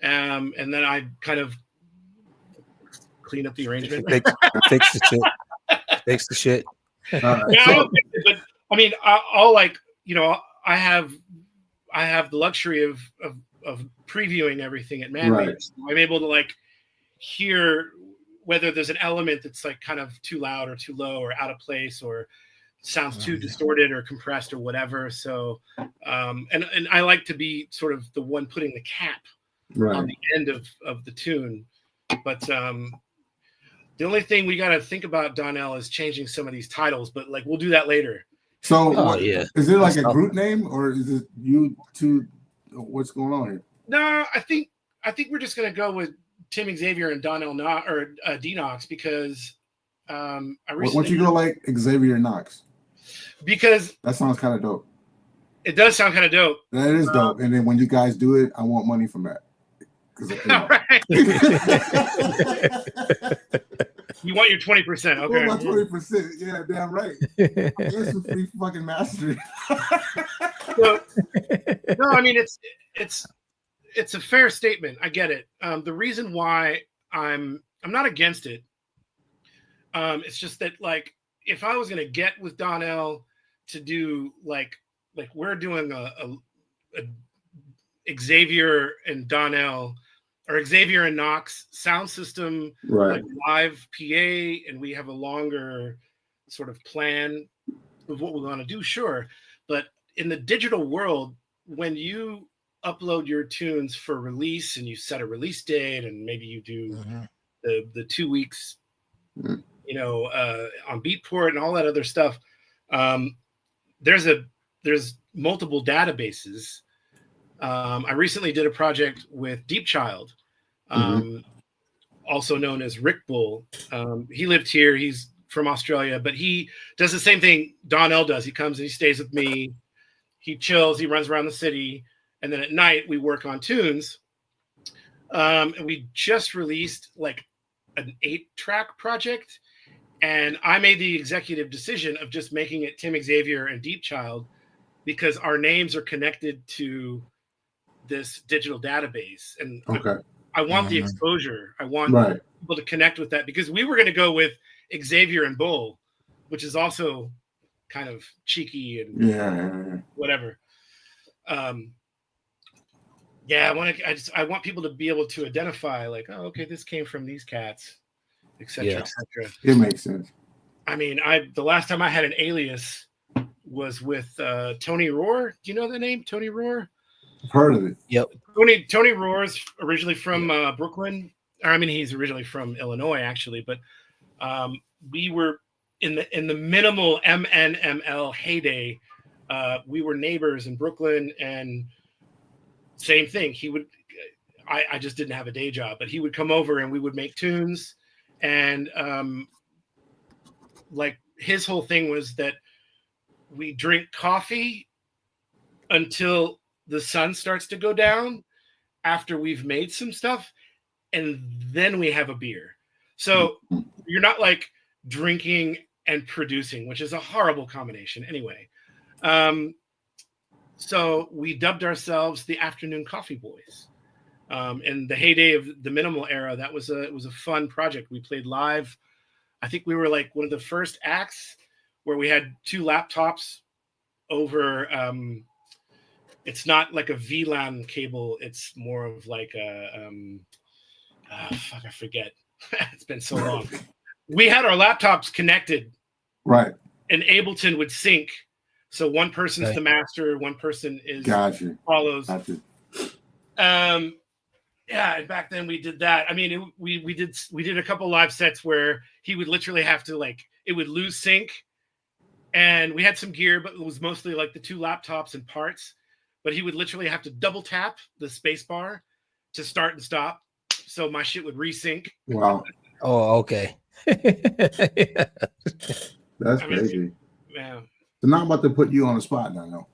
And then I kind of clean up the arrangement. Fix the shit. Fix the shit. I don't fix it, but I mean, I'll like, I have the luxury of previewing everything at Manly. Right. So I'm able to like hear whether there's an element that's like kind of too loud or too low or out of place, or sounds too distorted or compressed or whatever. So, and I like to be sort of the one putting the cap on the end of the tune. But the only thing we got to think about, Donnell, is changing some of these titles, but like we'll do that later. So is it like a group name, or is it you two? What's going on here? No, I think we're just gonna go with Tim Xavier and Donnell or D-KNOX, because I recently. Why don't you go like Xavier Knox? Because that sounds kind of dope. It does sound kind of dope. That is dope. And then when you guys do it, I want money from that. You want your 20%. Okay. My 20%. Yeah, damn right. That's a free fucking mastery. No, I mean it's a fair statement. I get it. The reason why I'm not against it, It's just that like if I was gonna get with Donnell to do like we're doing a Xavier and Donnell or Xavier and Knox sound system, like live PA, and we have a longer sort of plan of what we want to do, sure. But in the digital world, when you upload your tunes for release and you set a release date and maybe you do the 2 weeks, you know, on Beatport and all that other stuff, there's multiple databases. I recently did a project with Deep Child, also known as Rick Bull. He lived here. He's from Australia, but he does the same thing Donnell does. He comes and he stays with me. He chills. He runs around the city. And then at night, we work on tunes. And we just released like an 8-track project. And I made the executive decision of just making it Tim Xavier and Deep Child because our names are connected to this digital database. And I want the exposure. I want people to connect with that because we were going to go with Xavier and Bull, which is also kind of cheeky and whatever. I want people to be able to identify like, oh, okay, this came from these cats, etc., etc. It makes sense. I mean, the last time I had an alias was with Tony Rohr. Do you know the name Tony Rohr? I've heard of it. Yep. Tony Rohr's originally from Brooklyn. I mean, he's originally from Illinois, actually, but we were in the minimal MNML heyday. We were neighbors in Brooklyn, and same thing. He would. I just didn't have a day job, but he would come over and we would make tunes. And like his whole thing was that we drink coffee until the sun starts to go down after we've made some stuff, and then we have a beer. So you're not like drinking and producing, which is a horrible combination anyway. So we dubbed ourselves the Afternoon Coffee Boys. In the heyday of the minimal era, it was a fun project. We played live. I think we were like one of the first acts where we had 2 laptops over. It's not like a VLAN cable. It's more of like a I forget. It's been so long. We had our laptops connected, right? And Ableton would sync. So one person's the master, one person is follows. Yeah, and back then we did that. I mean, we did a couple live sets where he would literally have to it would lose sync, and we had some gear, but it was mostly like the 2 laptops and parts. But he would literally have to double tap the space bar to start and stop, so my shit would resync. Wow. Oh, okay. That's crazy. Yeah. So now I'm about to put you on the spot now. No.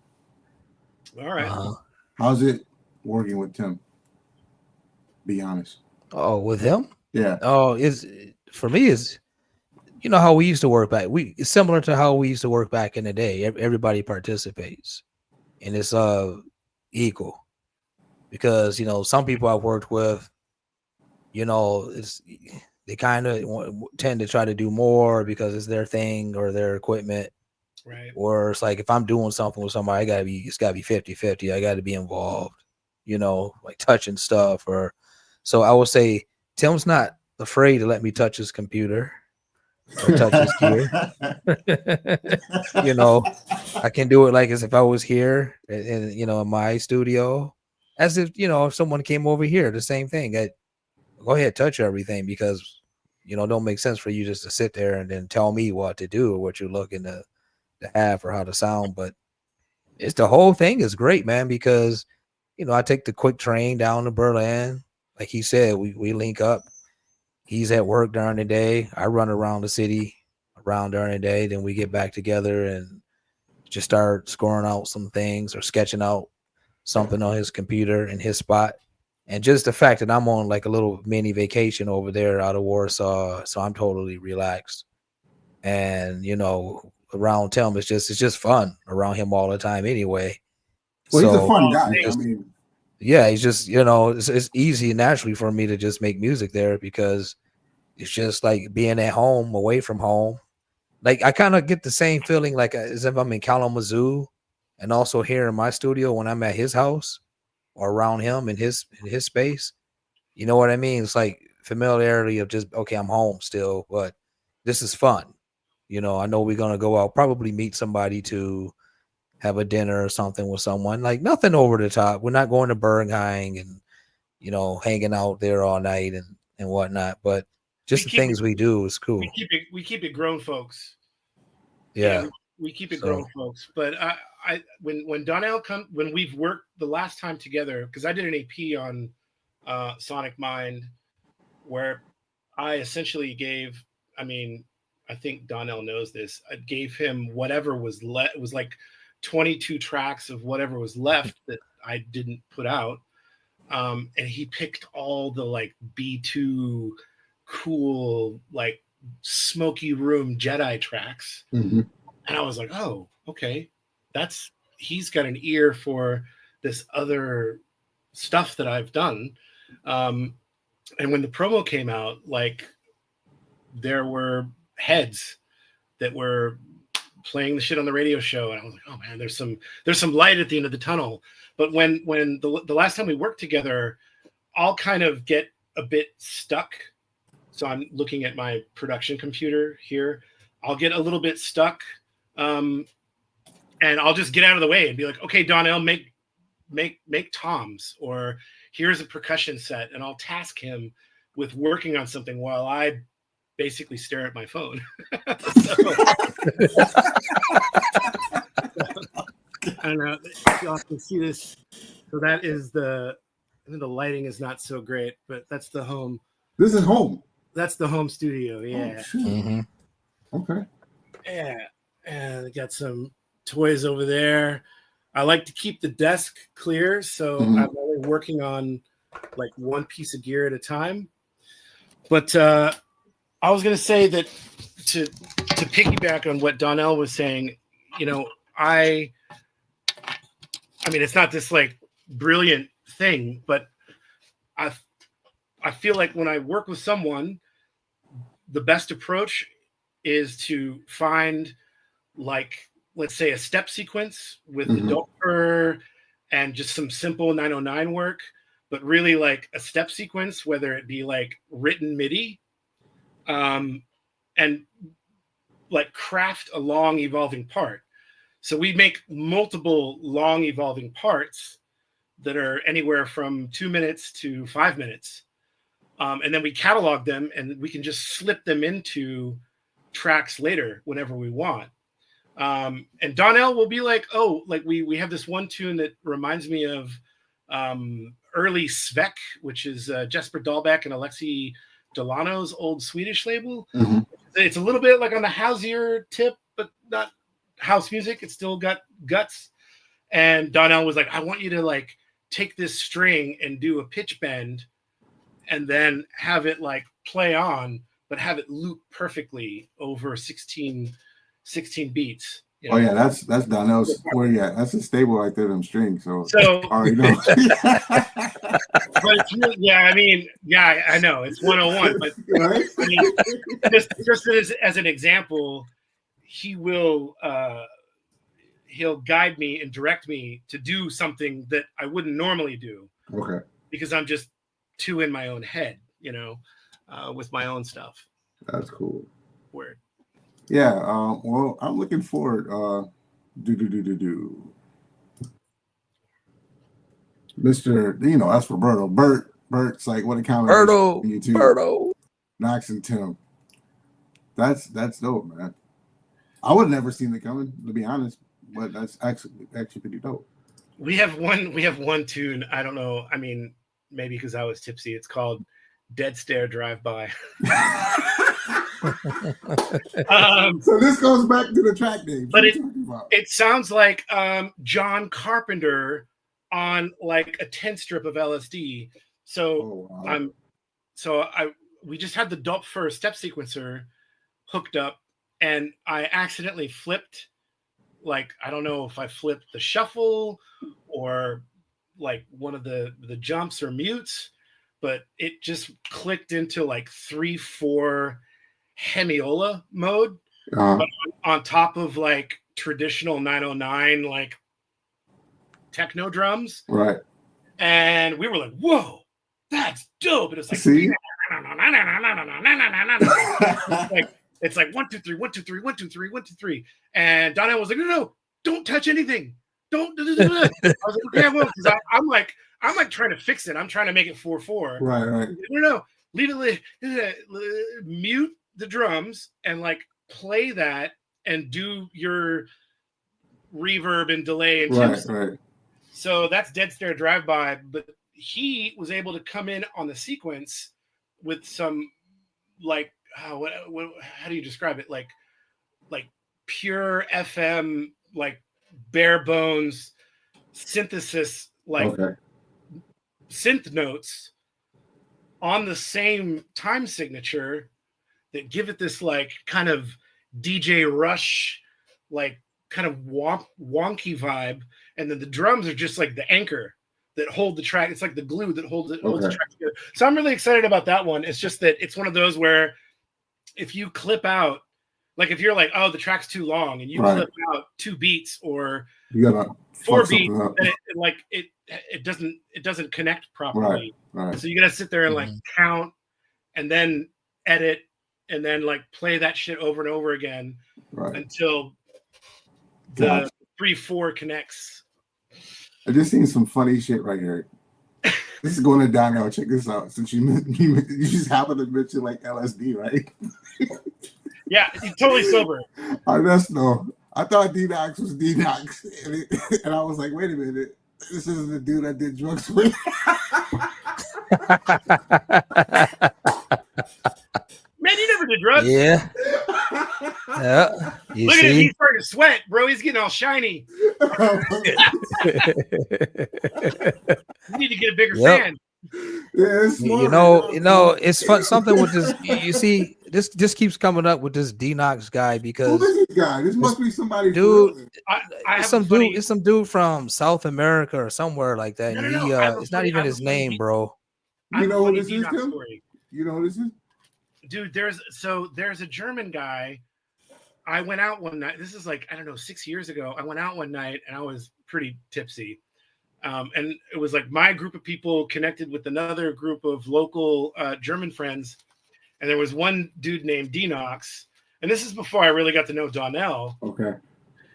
All right. How's it working with Tim? Be honest. Oh, with him? Yeah. Oh, for me is, you know how we used to work back. It's similar to how we used to work back in the day. Everybody participates, and it's equal, because some people I've worked with, they kind of tend to try to do more because it's their thing or their equipment. Right. Or it's like if I'm doing something with somebody, it's gotta be 50-50. I gotta be involved, like touching stuff. So I would say Tim's not afraid to let me touch his computer or touch his gear. I can do it like as if I was here and in my studio, as if if someone came over here, the same thing. Go ahead, touch everything, because it don't make sense for you just to sit there and then tell me what to do or what you're looking to have or how to sound. But it's the whole thing is great, man, because I take the quick train down to Berlin. Like he said, we link up. He's at work during the day. I run around the city during the day. Then we get back together and just start scoring out some things or sketching out something on his computer in his spot. And just the fact that I'm on like a little mini vacation over there out of Warsaw, so I'm totally relaxed. And around Tim, it's just fun around him all the time anyway. Well, he's a fun guy. Yeah, he's just, it's easy naturally for me to just make music there because, it's just like being at home, away from home. Like I kind of get the same feeling like as if I'm in Kalamazoo, and also here in my studio when I'm at his house or around him in his space. You know what I mean? It's like familiarity of just, okay, I'm home still, but this is fun. You know, I know we're gonna go out, probably meet somebody to have a dinner or something with someone. Like nothing over the top. We're not going to Berghain and, you know, hanging out there all night and whatnot. But just the things we do is cool. We keep it grown folks. Yeah. We keep it grown folks. But when Donnell when we've worked the last time together, because I did an AP on Sonic Mind where I essentially gave, I mean, I think Donnell knows this. I gave him whatever was left. It was like 22 tracks of whatever was left that I didn't put out. And he picked all the like B2 cool, like smoky room Jedi tracks. Mm-hmm. And I was like, oh, okay. He's got an ear for this other stuff that I've done. And when the promo came out, like there were heads that were playing the shit on the radio show, and I was like, oh man, there's some light at the end of the tunnel. But when the last time we worked together, I'll kind of get a bit stuck. So I'm looking at my production computer here. I'll get a little bit stuck, and I'll just get out of the way and be like, okay, Donnell, make toms, or here's a percussion set, and I'll task him with working on something while I basically stare at my phone. I don't know if y'all can see this. So that is I think the lighting is not so great, but that's the home. This is home. That's the home studio. Yeah. Oh, mm-hmm. Okay. Yeah. And I got some toys over there. I like to keep the desk clear, so I'm only working on like one piece of gear at a time. But I was going to say that to piggyback on what Donnell was saying, you know, I mean, it's not this like brilliant thing, but I feel like when I work with someone, the best approach is to find, like, let's say a step sequence with the Doppler and just some simple 909 work, but really like a step sequence, whether it be like written MIDI, and like craft a long evolving part. So we make multiple long evolving parts that are anywhere from 2 minutes to 5 minutes. And then we catalog them and we can just slip them into tracks later whenever we want. And Donnell will be like, oh, like we have this one tune that reminds me of early Svek, which is Jesper Dahlbeck and Alexi Delano's old Swedish label. Mm-hmm. It's a little bit like on the houseier tip, but not house music. It's still got guts. And Donnell was like, I want you to like take this string and do a pitch bend and then have it like play on, but have it loop perfectly over 16 beats. You know? Oh yeah, that's Donnell's where yeah, that's a stable right there, them strings. So already know. But it's really, yeah, I mean, yeah, I know it's 101, but right? I mean, just as an example, he'll guide me and direct me to do something that I wouldn't normally do. Okay. Because I'm just too in my own head, you know, with my own stuff. That's cool. Word. Yeah. Well, I'm looking forward. Mr. You know, that's for Berto. Bert's like what a comment. Berto. Knox and Tim. That's dope, man. I would have never seen it coming, to be honest, but that's actually pretty dope. We have one tune. I don't know. I mean, maybe because I was tipsy. It's called Dead Stare Drive By. So this goes back to the track name. But it sounds like John Carpenter on like a 10 strip of LSD. So we just had the Doppler step sequencer hooked up, and I accidentally flipped, like, I don't know if I flipped the shuffle or like one of the jumps or mutes, but it just clicked into like 3/4 hemiola mode, but on top of like traditional 909 like techno drums. Right. And we were like, whoa, that's dope. And it's like, it's like 1, 2, 3, 1, 2, 3, 1, 2, 3, 1, 2, 3. And Donnell was like, no, don't touch anything. Don't. I was like, okay, I won't, because I'm like trying to fix it. I'm trying to make it 4/4. Right. No, leave it, mute the drums and like play that and do your reverb and delay and tips. Right. So that's Dead Stare Drive-By, but he was able to come in on the sequence with some like how do you describe it? Like pure FM, like bare bones synthesis, like synth notes on the same time signature that give it this like kind of DJ Rush, like kind of wonky vibe. And then the drums are just like the anchor that hold the track. It's like the glue that holds the track together. So I'm really excited about that one. It's just that it's one of those where if you clip out, like if you're like, oh, the track's too long, and you clip out 2 beats or you gotta 4 beats, then it doesn't connect properly. Right. So you gotta sit there and like count and then edit and then like play that shit over and over again until the 3/4 connects. I just seen some funny shit right here. This is going to Donnell. Check this out. Since you just happened to mention like LSD, right? Yeah, he's totally sober. That's no. I thought D-KNOX was D-KNOX, and I was like, wait a minute, this isn't the dude I did drugs with. Man, you never did drugs. Yeah. Look at him. He's starting to sweat, bro. He's getting all shiny. You need to get a bigger fan. Yeah, it's fun. Something with this. You see, this keeps coming up with this D-KNOX guy because who is this guy? This must be somebody. Dude, it's some dude from South America or somewhere like that. No. It's not even his name, bro. You know who this is, Tim? You know who this is? Dude, there's a German guy. I went out one night. This is like, I don't know, 6 years ago. I went out one night and I was pretty tipsy. And it was like my group of people connected with another group of local German friends. And there was one dude named D-KNOX. And this is before I really got to know Donnell. Okay.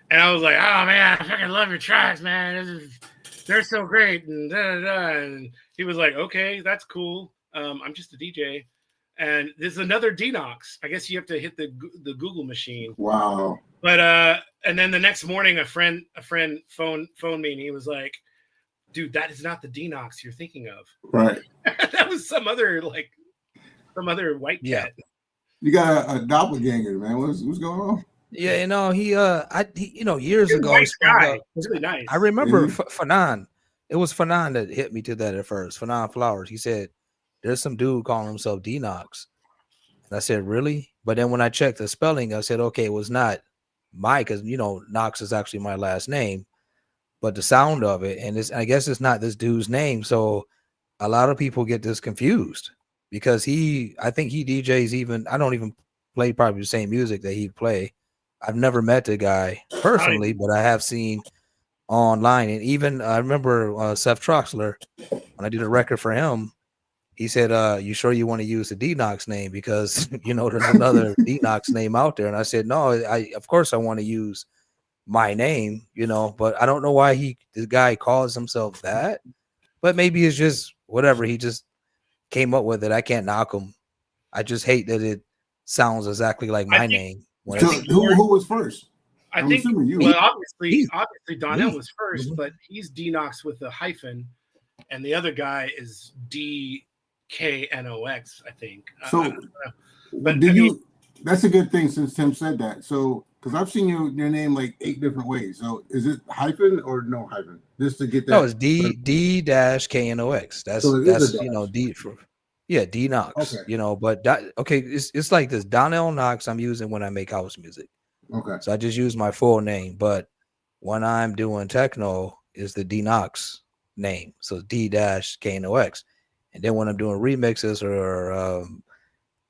And I was like, oh, man, I fucking love your tracks, man. They're so great. And And he was like, okay, that's cool. I'm just a DJ. And there's another D-KNOX. I guess you have to hit the Google machine. Wow. But and then the next morning, a friend phoned me, and he was like, "Dude, that is not the D-KNOX you're thinking of." Right. That was some other white cat. You got a doppelganger, man. What's going on? Yeah, he years ago. Nice guy. Really nice. I remember Fanon. It was Fanon that hit me to that at first. Fanon Flowers. He said, there's some dude calling himself D-KNOX. And I said, really? But then when I checked the spelling, I said, okay, it was not because, Knox is actually my last name, but the sound of it. And I guess it's not this dude's name. So a lot of people get this confused because I think he DJs even, I don't even play probably the same music that he'd play. I've never met the guy personally, but I have seen online. And even I remember Seth Troxler, when I did a record for him, he said, you sure you want to use the D-KNOX name? Because, there's another D-KNOX name out there. And I said, no, of course I want to use my name, but I don't know why this guy calls himself that. But maybe it's just whatever. He just came up with it. I can't knock him. I just hate that it sounds exactly like my name. Who was first? I'm assuming you. Well, obviously Donnell was first, but he's D-KNOX with a hyphen. And the other guy is D-KNOX, I think. But that's a good thing since Tim said that. So, because I've seen your name like 8 different ways. So, is it hyphen or no hyphen? Just to get that. No, it's D-KNOX. That's D for D-KNOX. Okay. But it's like this Donnell Knox I'm using when I make house music. Okay. So I just use my full name, but when I'm doing techno, is the D-KNOX name. So D-KNOX. And then when I'm doing remixes or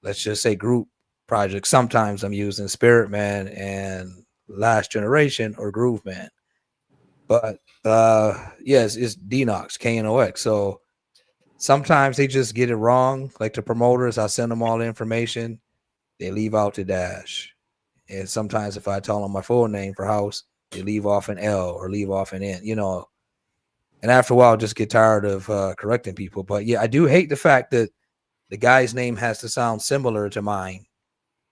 let's just say group projects, sometimes I'm using Spirit Man and Last Generation or Groove Man. But yes, it's D-KNOX, K-N-O-X. So sometimes they just get it wrong. Like the promoters, I send them all the information. They leave out the dash. And sometimes if I tell them my full name for house, they leave off an L or leave off an N, you know. And after a while, I'll just get tired of correcting people. But yeah, I do hate the fact that the guy's name has to sound similar to mine,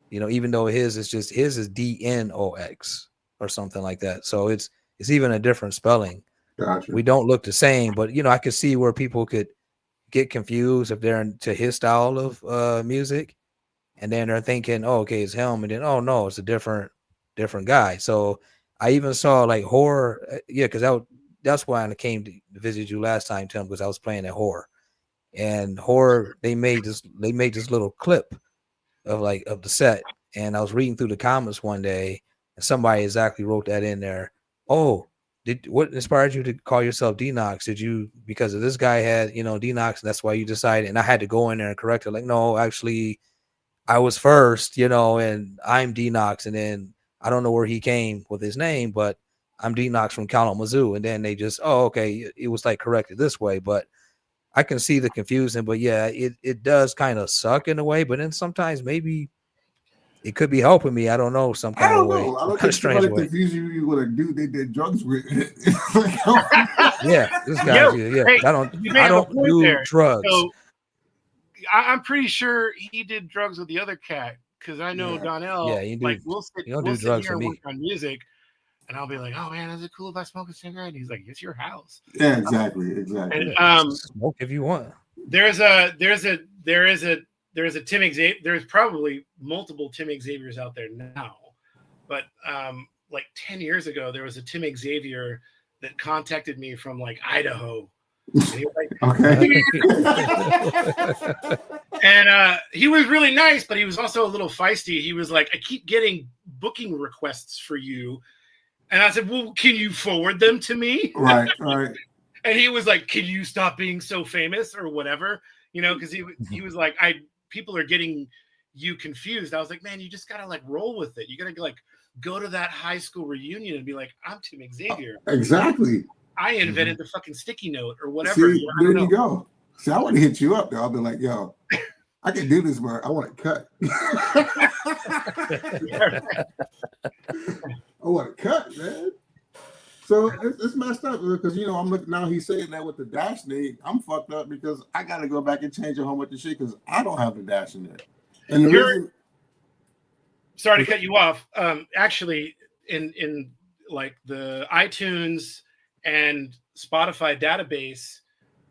you know, even though his is D-N-O-X or something like that. So it's even a different spelling. Gotcha. We don't look the same, but you know, I could see where people could get confused if they're into his style of music, and then they're thinking, oh, okay, it's him, and then oh no, it's a different guy. So I even saw like horror, yeah, because that's why I came to visit you last time, Tim, because I was playing at horror, and horror they made this little clip of the set, and I was reading through the comments one day, and somebody exactly wrote that in there. Oh, what inspired you to call yourself D-KNOX? Did you, because of this guy had, you know, D-KNOX, and that's why you decided? And I had to go in there and correct it. Like, no, actually, I was first, you know, and I'm D-KNOX, and then I don't know where he came with his name, but I'm D-KNOX from Kalamazoo. And then they just, oh, okay, it was like corrected this way. But I can see the confusion. But yeah, it does kind of suck in a way. But then sometimes maybe it could be helping me. I don't know, some kind of way. I don't think somebody confuse you with a dude they did drugs with. Yeah, this guy. Yeah, hey, I don't do drugs. So, I'm pretty sure he did drugs with the other cat, because I know Donnell. Yeah, you do. Like we'll sit here and work on music, and I'll be like, "Oh man, is it cool if I smoke a cigarette?" And he's like, "It's your house." Yeah, exactly. And, smoke if you want. There's a Tim Xavier. There's probably multiple Tim Xaviers out there now, but like 10 years ago, there was a Tim Xavier that contacted me from like Idaho. And he was like, okay. And he was really nice, but he was also a little feisty. He was like, I keep getting booking requests for you. And I said, well, can you forward them to me? Right. And he was like, can you stop being so famous or whatever? You know, because he was like, people are getting you confused. I was like, man, you just got to like roll with it. You got to like go to that high school reunion and be like, I'm Tim Xavier. Exactly. I invented the fucking sticky note or whatever. See, there you go. See, I want to hit you up, though. I'll be like, yo, I can do this, but I want to cut. I want to cut, man. So it's messed up because, you know, I'm looking now. He's saying that with the dash name. I'm fucked up because I got to go back and change a whole bunch of shit because I don't have the dash in there. And the reason, sorry to cut you off. Actually, in like the iTunes and Spotify database,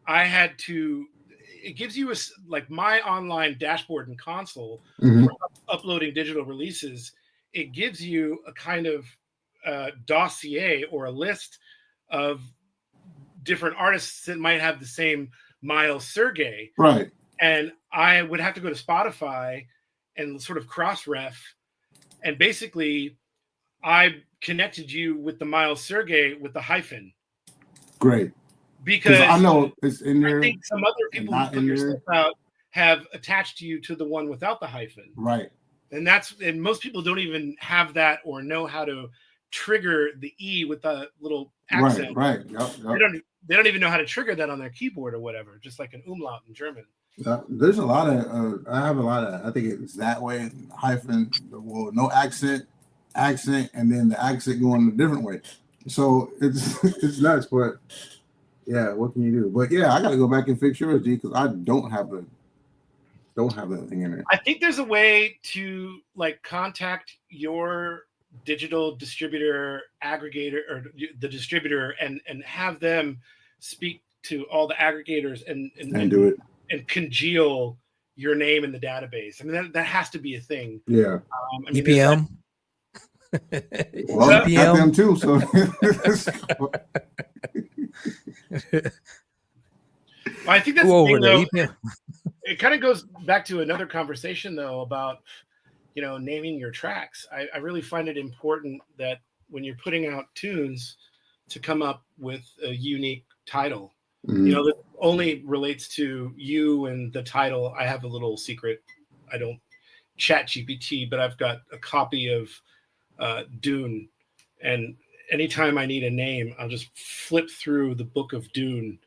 I had to. It gives you like my online dashboard and console for uploading digital releases. It gives you a kind of dossier or a list of different artists that might have the same Myles Sergé. Right. And I would have to go to Spotify and sort of cross-ref. And basically, I connected you with the Myles Sergé with the hyphen. Great. Because I know it's in there. I think some other people who put your stuff out have attached you to the one without the hyphen. Right. And most people don't even have that or know how to trigger the E with the little accent. Right. Yep. They don't even know how to trigger that on their keyboard or whatever, just like an umlaut in German. There's a lot of I have a lot of, I think it's that way, hyphen, well, no accent, and then the accent going a different way. So it's nuts, but yeah, what can you do? But yeah, I got to go back and fix yours, G, because I don't have that thing in there. I think there's a way to like contact your digital distributor aggregator or the distributor and have them speak to all the aggregators and do it and congeal your name in the database. I mean, that has to be a thing. Yeah. EPM. Well, EPM. Got them too. So. Well, I think that's the thing, though. It kind of goes back to another conversation, though, about, you know, naming your tracks. I really find it important that when you're putting out tunes to come up with a unique title. You know, that only relates to you and the title. I have a little secret. I don't chat GPT, but I've got a copy of Dune. And anytime I need a name, I'll just flip through the book of Dune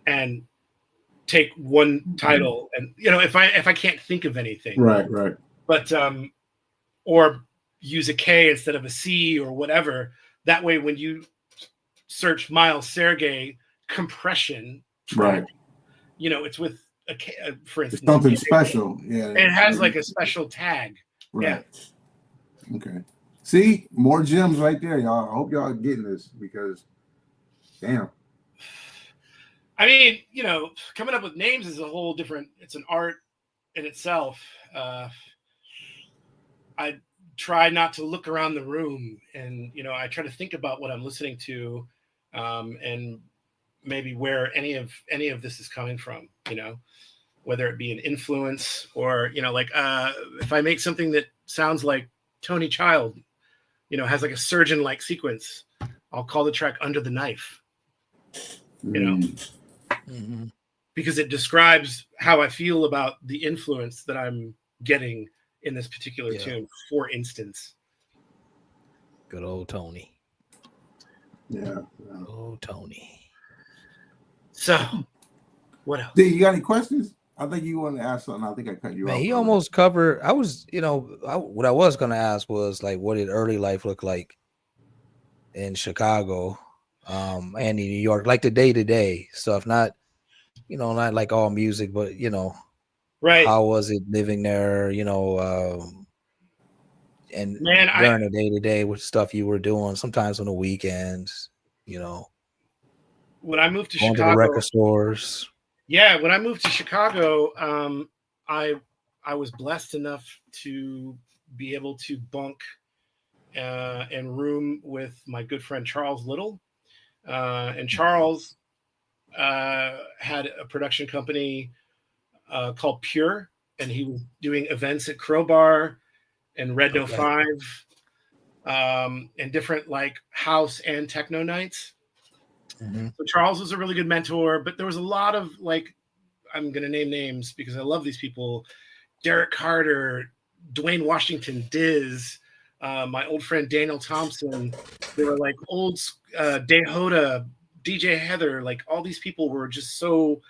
and take one title. And, you know, if I can't think of anything. Right. But, or use a K instead of a C or whatever. That way, when you search Myles Sergé compression, right, you know, it's with a K, for instance, it's something special. Yeah, and it has like a special tag. Right. Yeah. Okay. See, more gems right there, y'all. I hope y'all are getting this because, damn. I mean, you know, coming up with names is a whole different. It's an art in itself. I try not to look around the room, and you know, I try to think about what I'm listening to, and maybe where any of this is coming from. You know, whether it be an influence or, you know, like if I make something that sounds like Tony Child, you know, has like a surgeon-like sequence, I'll call the track Under the Knife. You know, because it describes how I feel about the influence that I'm getting in this particular tune, for instance. Good old Tony. Yeah. Oh, Tony. So, what else? D, you got any questions? I think you wanted to ask something. I think I cut you off. He almost covered. I was, you know, what I was going to ask was like, what did early life look like in Chicago and in New York? Like the day-to-day stuff, not, you know, not like all music, but, you know, right. How was it living there, you know, and during the day-to-day with stuff you were doing, sometimes on the weekends, you know. When I moved to Chicago, to the record stores. Yeah, when I moved to Chicago, I was blessed enough to be able to bunk and room with my good friend Charles Little. And Charles had a production company called Pure, and he was doing events at Crowbar and Red No 5, and different like house and techno nights. So Charles was a really good mentor, but there was a lot of like, I'm going to name names because I love these people: Derek Carter, Dwayne Washington, Diz, my old friend Daniel Thompson. They were like old Dehoda, DJ Heather. Like all these people were just so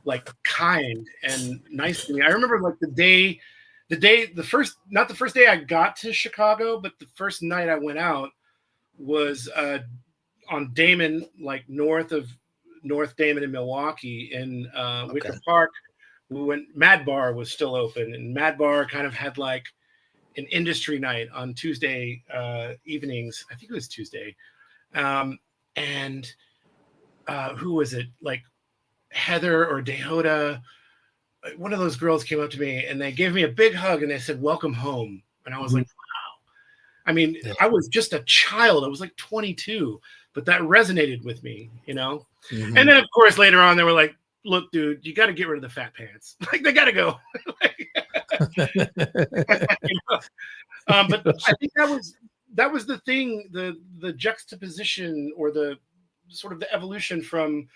like kind and nice to me. I remember like the first, not the first day I got to Chicago, but the first night I went out was on Damon, like North Damon in Milwaukee, in Wicker Park. We went, Mad Bar was still open, and Mad Bar kind of had like an industry night on Tuesday evenings. I think it was Tuesday. And who was it? Like Heather or Dehoda, one of those girls came up to me and they gave me a big hug and they said, "Welcome home." And I was like, wow. I mean, I was just a child. I was like 22, but that resonated with me, you know? And then of course, later on, they were like, "Look, dude, you got to get rid of the fat pants. Like they got to go." You know? But I think that was the thing, the juxtaposition or the sort of the evolution from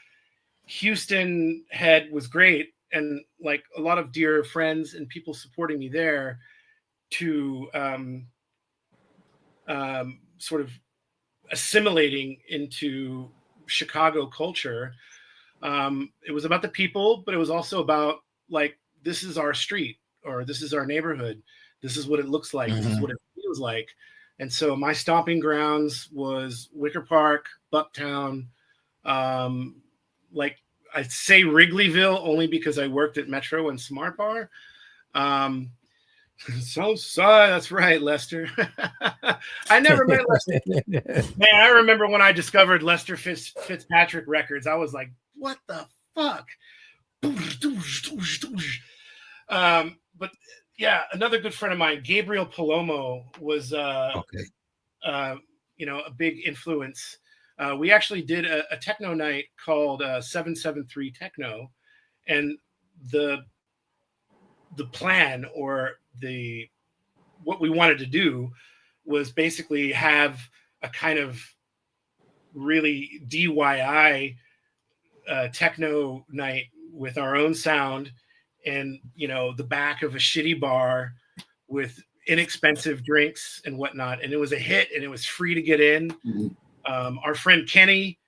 Houston head was great, and like a lot of dear friends and people supporting me there, to sort of assimilating into Chicago culture. It was about the people, but it was also about like, this is our street, or this is our neighborhood. This is what it looks like. This is what it feels like. And so my stomping grounds was Wicker Park, Bucktown. Like I say Wrigleyville only because I worked at Metro and Smart Bar. Southside, that's right, Lester. I never met Lester. Man, I remember when I discovered Lester Fitzpatrick records. I was like, what the fuck? But yeah, another good friend of mine, Gabriel Palomo, was you know, a big influence. We actually did a techno night called 773 Techno, and the plan, or what we wanted to do, was basically have a kind of really DIY techno night with our own sound and, the back of a shitty bar with inexpensive drinks and whatnot. And it was a hit and it was free to get in. Mm-hmm. Our friend Kenny,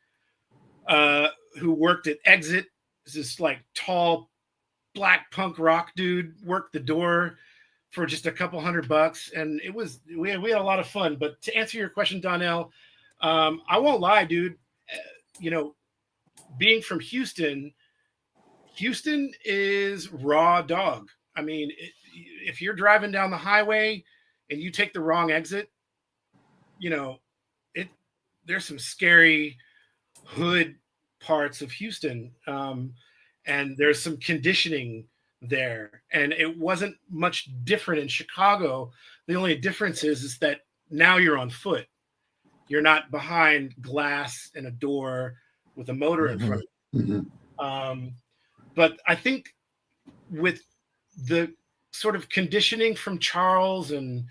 who worked at Exit, is this like tall black punk rock dude, worked the door for just a couple $100. And we had a lot of fun. But to answer your question, Donnell, I won't lie, dude. Being from Houston is raw dog. I mean, if you're driving down the highway and you take the wrong exit, there's some scary hood parts of Houston. And there's some conditioning there. And it wasn't much different in Chicago. The only difference is that now you're on foot. You're not behind glass and a door with a motor in front of you. Mm-hmm. But I think with the sort of conditioning from Charles and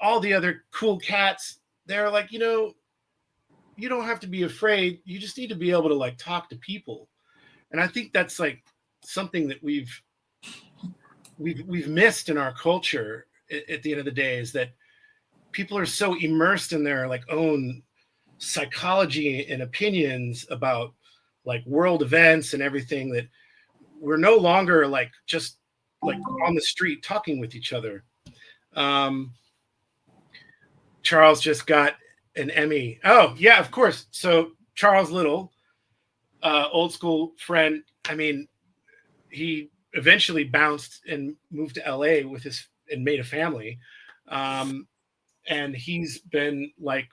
all the other cool cats, they're like, you don't have to be afraid. You just need to be able to like talk to people. And I think that's like something that we've missed in our culture at the end of the day, is that people are so immersed in their like own psychology and opinions about like world events and everything, that we're no longer like just like on the street talking with each other. Charles just got an Emmy. Oh yeah, of course. So Charles Little, old school friend. I mean, he eventually bounced and moved to LA and made a family. And he's been like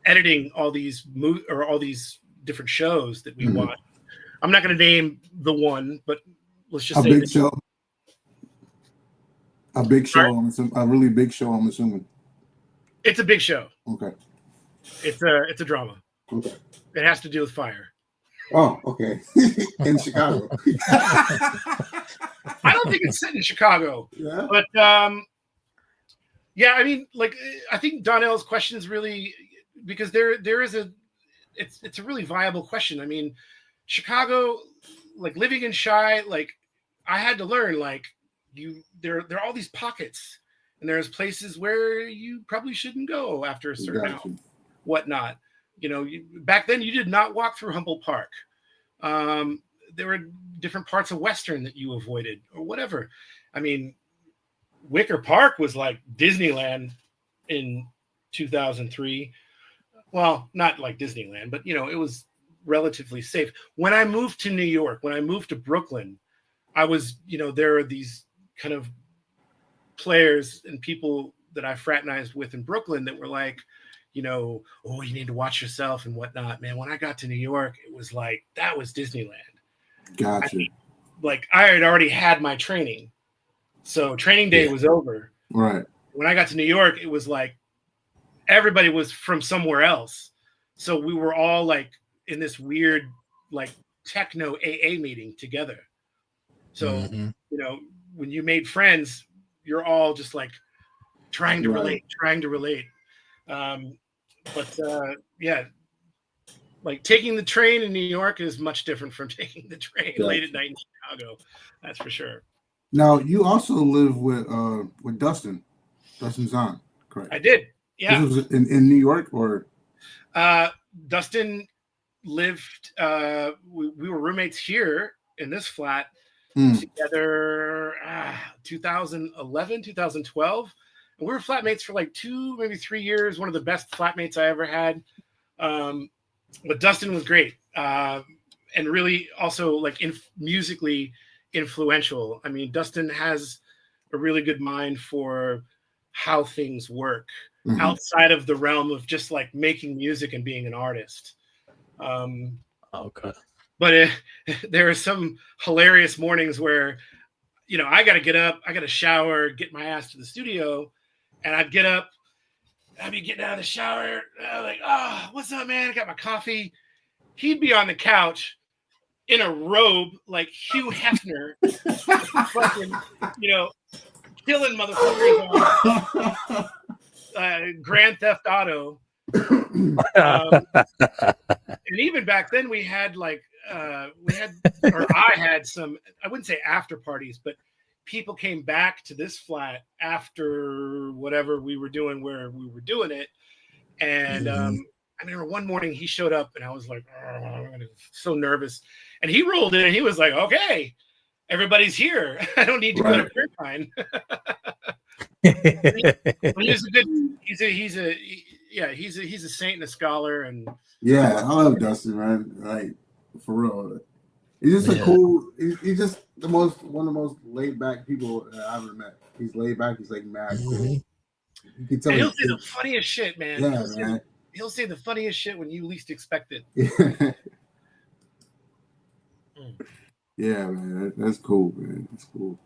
editing all these all these different shows that we watch. I'm not going to name the one, but let's just say a big show. A big show. A really big show, I'm assuming. It's a big show. Okay. It's a drama. Okay. It has to do with fire. Oh, okay. In Chicago. I don't think it's set in Chicago. Yeah. But yeah, I mean, like, I think Donnell's question is really, because there is it's a really viable question. I mean, Chicago, like living in Chi, like I had to learn, like there are all these pockets, and there's places where you probably shouldn't go after a certain hour, whatnot. Back then you did not walk through Humboldt Park. There were different parts of Western that you avoided or whatever. I mean, Wicker Park was like Disneyland in 2003. Well, not like Disneyland, but it was relatively safe. When I moved to New York, when I moved to Brooklyn, I was, there are these kind of players and people that I fraternized with in Brooklyn that were like, oh, you need to watch yourself and whatnot. Man, when I got to New York, it was like, that was Disneyland. Gotcha. I had already had my training. So training day was over. Right. When I got to New York, it was like everybody was from somewhere else. So we were all like in this weird, like techno AA meeting together. So, when you made friends, you're all just like trying to relate. Yeah, like taking the train in New York is much different from taking the train late at night in Chicago. That's for sure. Now, you also live with Dustin Zahn, correct? I did. Yeah. This was in New York, or? Dustin lived. We were roommates here in this flat together. 2011, 2012. And we were flatmates for like 2, maybe 3 years. One of the best flatmates I ever had. But Dustin was great, and really also like musically influential. I mean, Dustin has a really good mind for how things work outside of the realm of just like making music and being an artist. Okay. But there are some hilarious mornings where, I got to get up, I got to shower, get my ass to the studio, and I'd get up, I'd be getting out of the shower, like, oh, what's up, man? I got my coffee. He'd be on the couch in a robe like Hugh Hefner, fucking, killing motherfuckers on Grand Theft Auto, And even back then, I had some, I wouldn't say after parties, but people came back to this flat after whatever we were doing, where we were doing it. And I remember one morning he showed up and I was like, so nervous. And he rolled in and he was like, okay, everybody's here. I don't need to go to prayer line. He's a saint and a scholar. And yeah, I love Dustin, man. Like, for real. He's just he's just one of the most laid back people that I've ever met. He's laid back, he's like mad cool. You can tell he'll say the funniest shit, man. Yeah, he'll say the funniest shit when you least expect it. Yeah, man. That's cool, man. That's cool.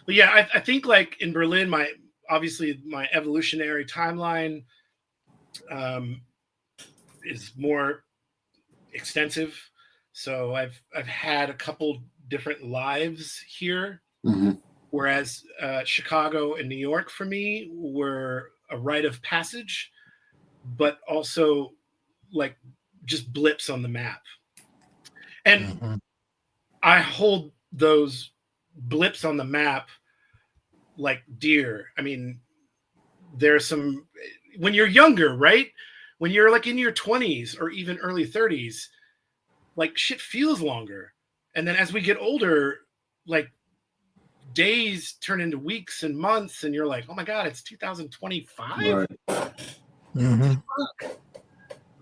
But yeah, I think like in Berlin, my evolutionary timeline is more extensive. So I've had a couple different lives here, whereas Chicago and New York for me were a rite of passage, but also like just blips on the map. And I hold those blips on the map like dear. I mean, there's some, when you're younger, right? When you're like in your 20s or even early 30s, like shit feels longer. And then as we get older, like days turn into weeks and months, and you're like, oh my God, it's 2025. Right.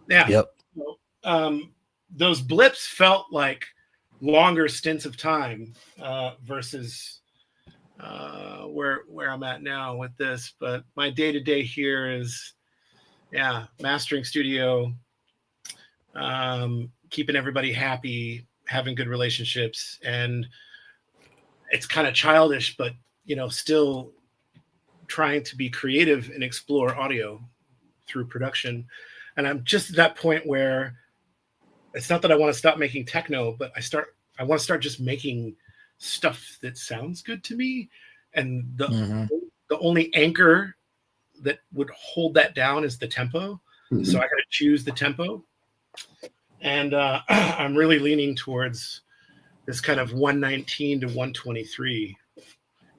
Yeah. Yep. So, those blips felt like longer stints of time versus where I'm at now with this. But my day-to-day here is, mastering studio, keeping everybody happy, having good relationships. And it's kind of childish, but, still trying to be creative and explore audio through production. And I'm just at that point where it's not that I want to stop making techno, but I want to start just making stuff that sounds good to me. And the only anchor that would hold that down is the tempo. So I got to choose the tempo. And I'm really leaning towards this kind of 119 to 123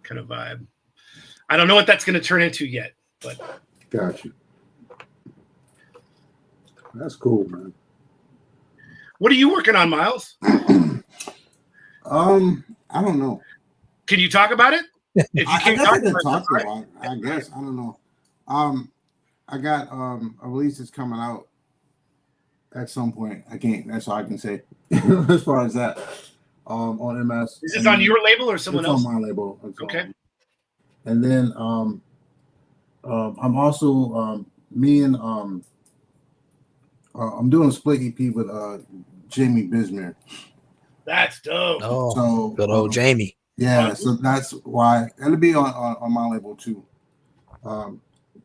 kind of vibe. I don't know what that's going to turn into yet, but. Gotcha. That's cool, man. What are you working on, Myles? I don't know. Can you talk about it? If you can't talk about it, I guess. I don't know. I got a release that's coming out at some point. I can't. That's all I can say as far as that. On MS. Is this on your label or someone else? On my label. Okay. And then I'm also I'm doing a split EP with Jamie Bismuth. That's dope. Oh, so good old Jamie. Yeah, so that's why it'll be on my label too.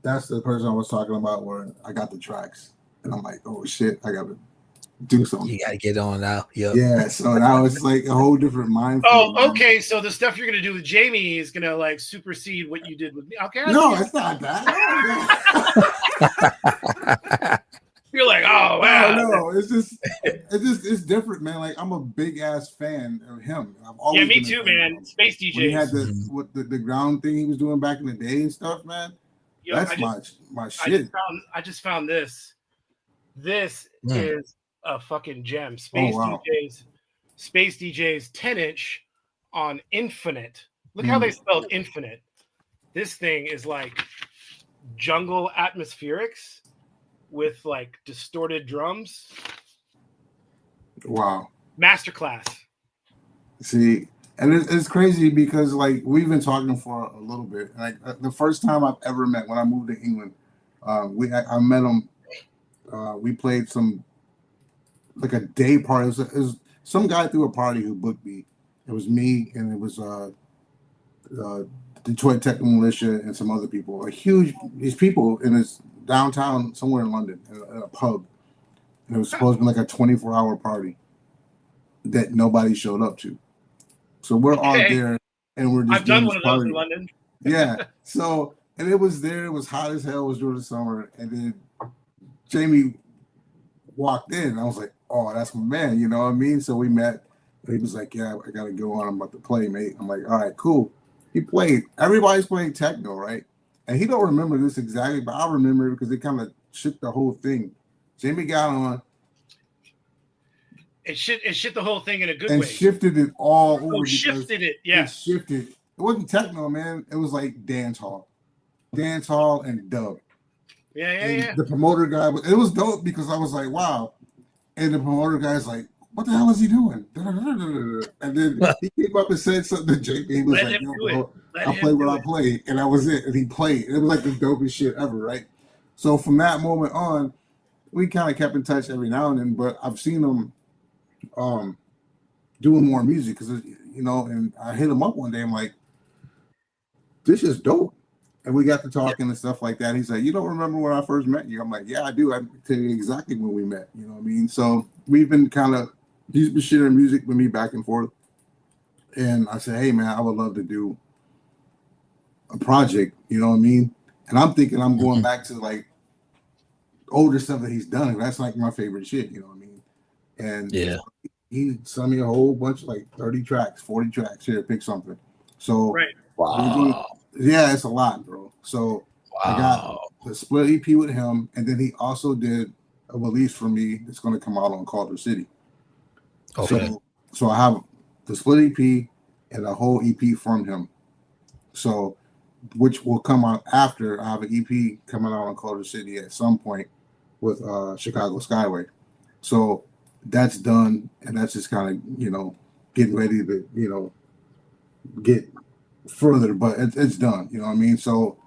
That's the person I was talking about where I got the tracks and I'm like, oh shit, I gotta do something. You gotta get on now. Yep. Yeah, so that was like a whole different mind. Oh, okay. So the stuff you're gonna do with Jamie is gonna like supersede what you did with me. Okay. No, it's not that. You're like, oh wow. No, it's different, man. Like I'm a big ass fan of him. I've always me too, man. Space DJs. When he had the ground thing he was doing back in the day and stuff, man. That's my shit. I just found this. This is a fucking gem. Space DJs 10-inch on Infinite. Look how they spelled Infinite. This thing is like jungle atmospherics with like distorted drums. Wow. Masterclass. See, and it's crazy because like we've been talking for a little bit. Like the first time I've ever met when I moved to England, I met him. We played like a day party. It was some guy threw a party who booked me. It was me and it was Detroit Techno Militia and some other people. These people in this downtown somewhere in London in a pub. And it was supposed to be like a 24-hour party that nobody showed up to. So we're all there and we're just. I've done one of those in London. Yeah. So and it was there. It was hot as hell. It was during the summer, and then Jamie walked in. I was like, oh, that's my man. You know what I mean? So we met. He was like, yeah, I got to go on. I'm about to play, mate. I'm like, all right, cool. He played. Everybody's playing techno, right? And he don't remember this exactly, but I remember it because it kind of shook the whole thing. Jamie got on. It shit the whole thing in a good and way. And shifted it all over. Shifted it, yeah. It shifted. It wasn't techno, man. It was like dance hall and dub. Yeah. The promoter guy, it was dope because I was like, wow. And the promoter guy's like, what the hell is he doing? And then he came up and said something to Jake. He was like, yo, bro, I play what I play. And that was it. And he played. It was like the dopest shit ever, right? So from that moment on, we kind of kept in touch every now and then, but I've seen him doing more music because, you know, and I hit him up one day. I'm like, this is dope. And we got to talking and stuff like that. He's like, you don't remember when I first met you? I'm like, yeah, I do. I can tell you exactly when we met. You know what I mean? So we've been he's been sharing music with me back and forth. And I said, hey, man, I would love to do a project. You know what I mean? And I'm thinking I'm going back to like older stuff that he's done. That's like my favorite shit. You know what I mean? And he sent me a whole bunch, like 30 tracks, 40 tracks. Here, pick something. So, right. Wow. Yeah, it's a lot, bro. So I got the split EP with him, and then he also did a release for me that's going to come out on Culver City. Okay. So I have the split EP and a whole EP from him. So, which will come out after I have an EP coming out on Culver City at some point with Chicago Skyway. So that's done, and that's just kind of, you know, getting ready to, you know, get further, but it's done. You know what I mean? So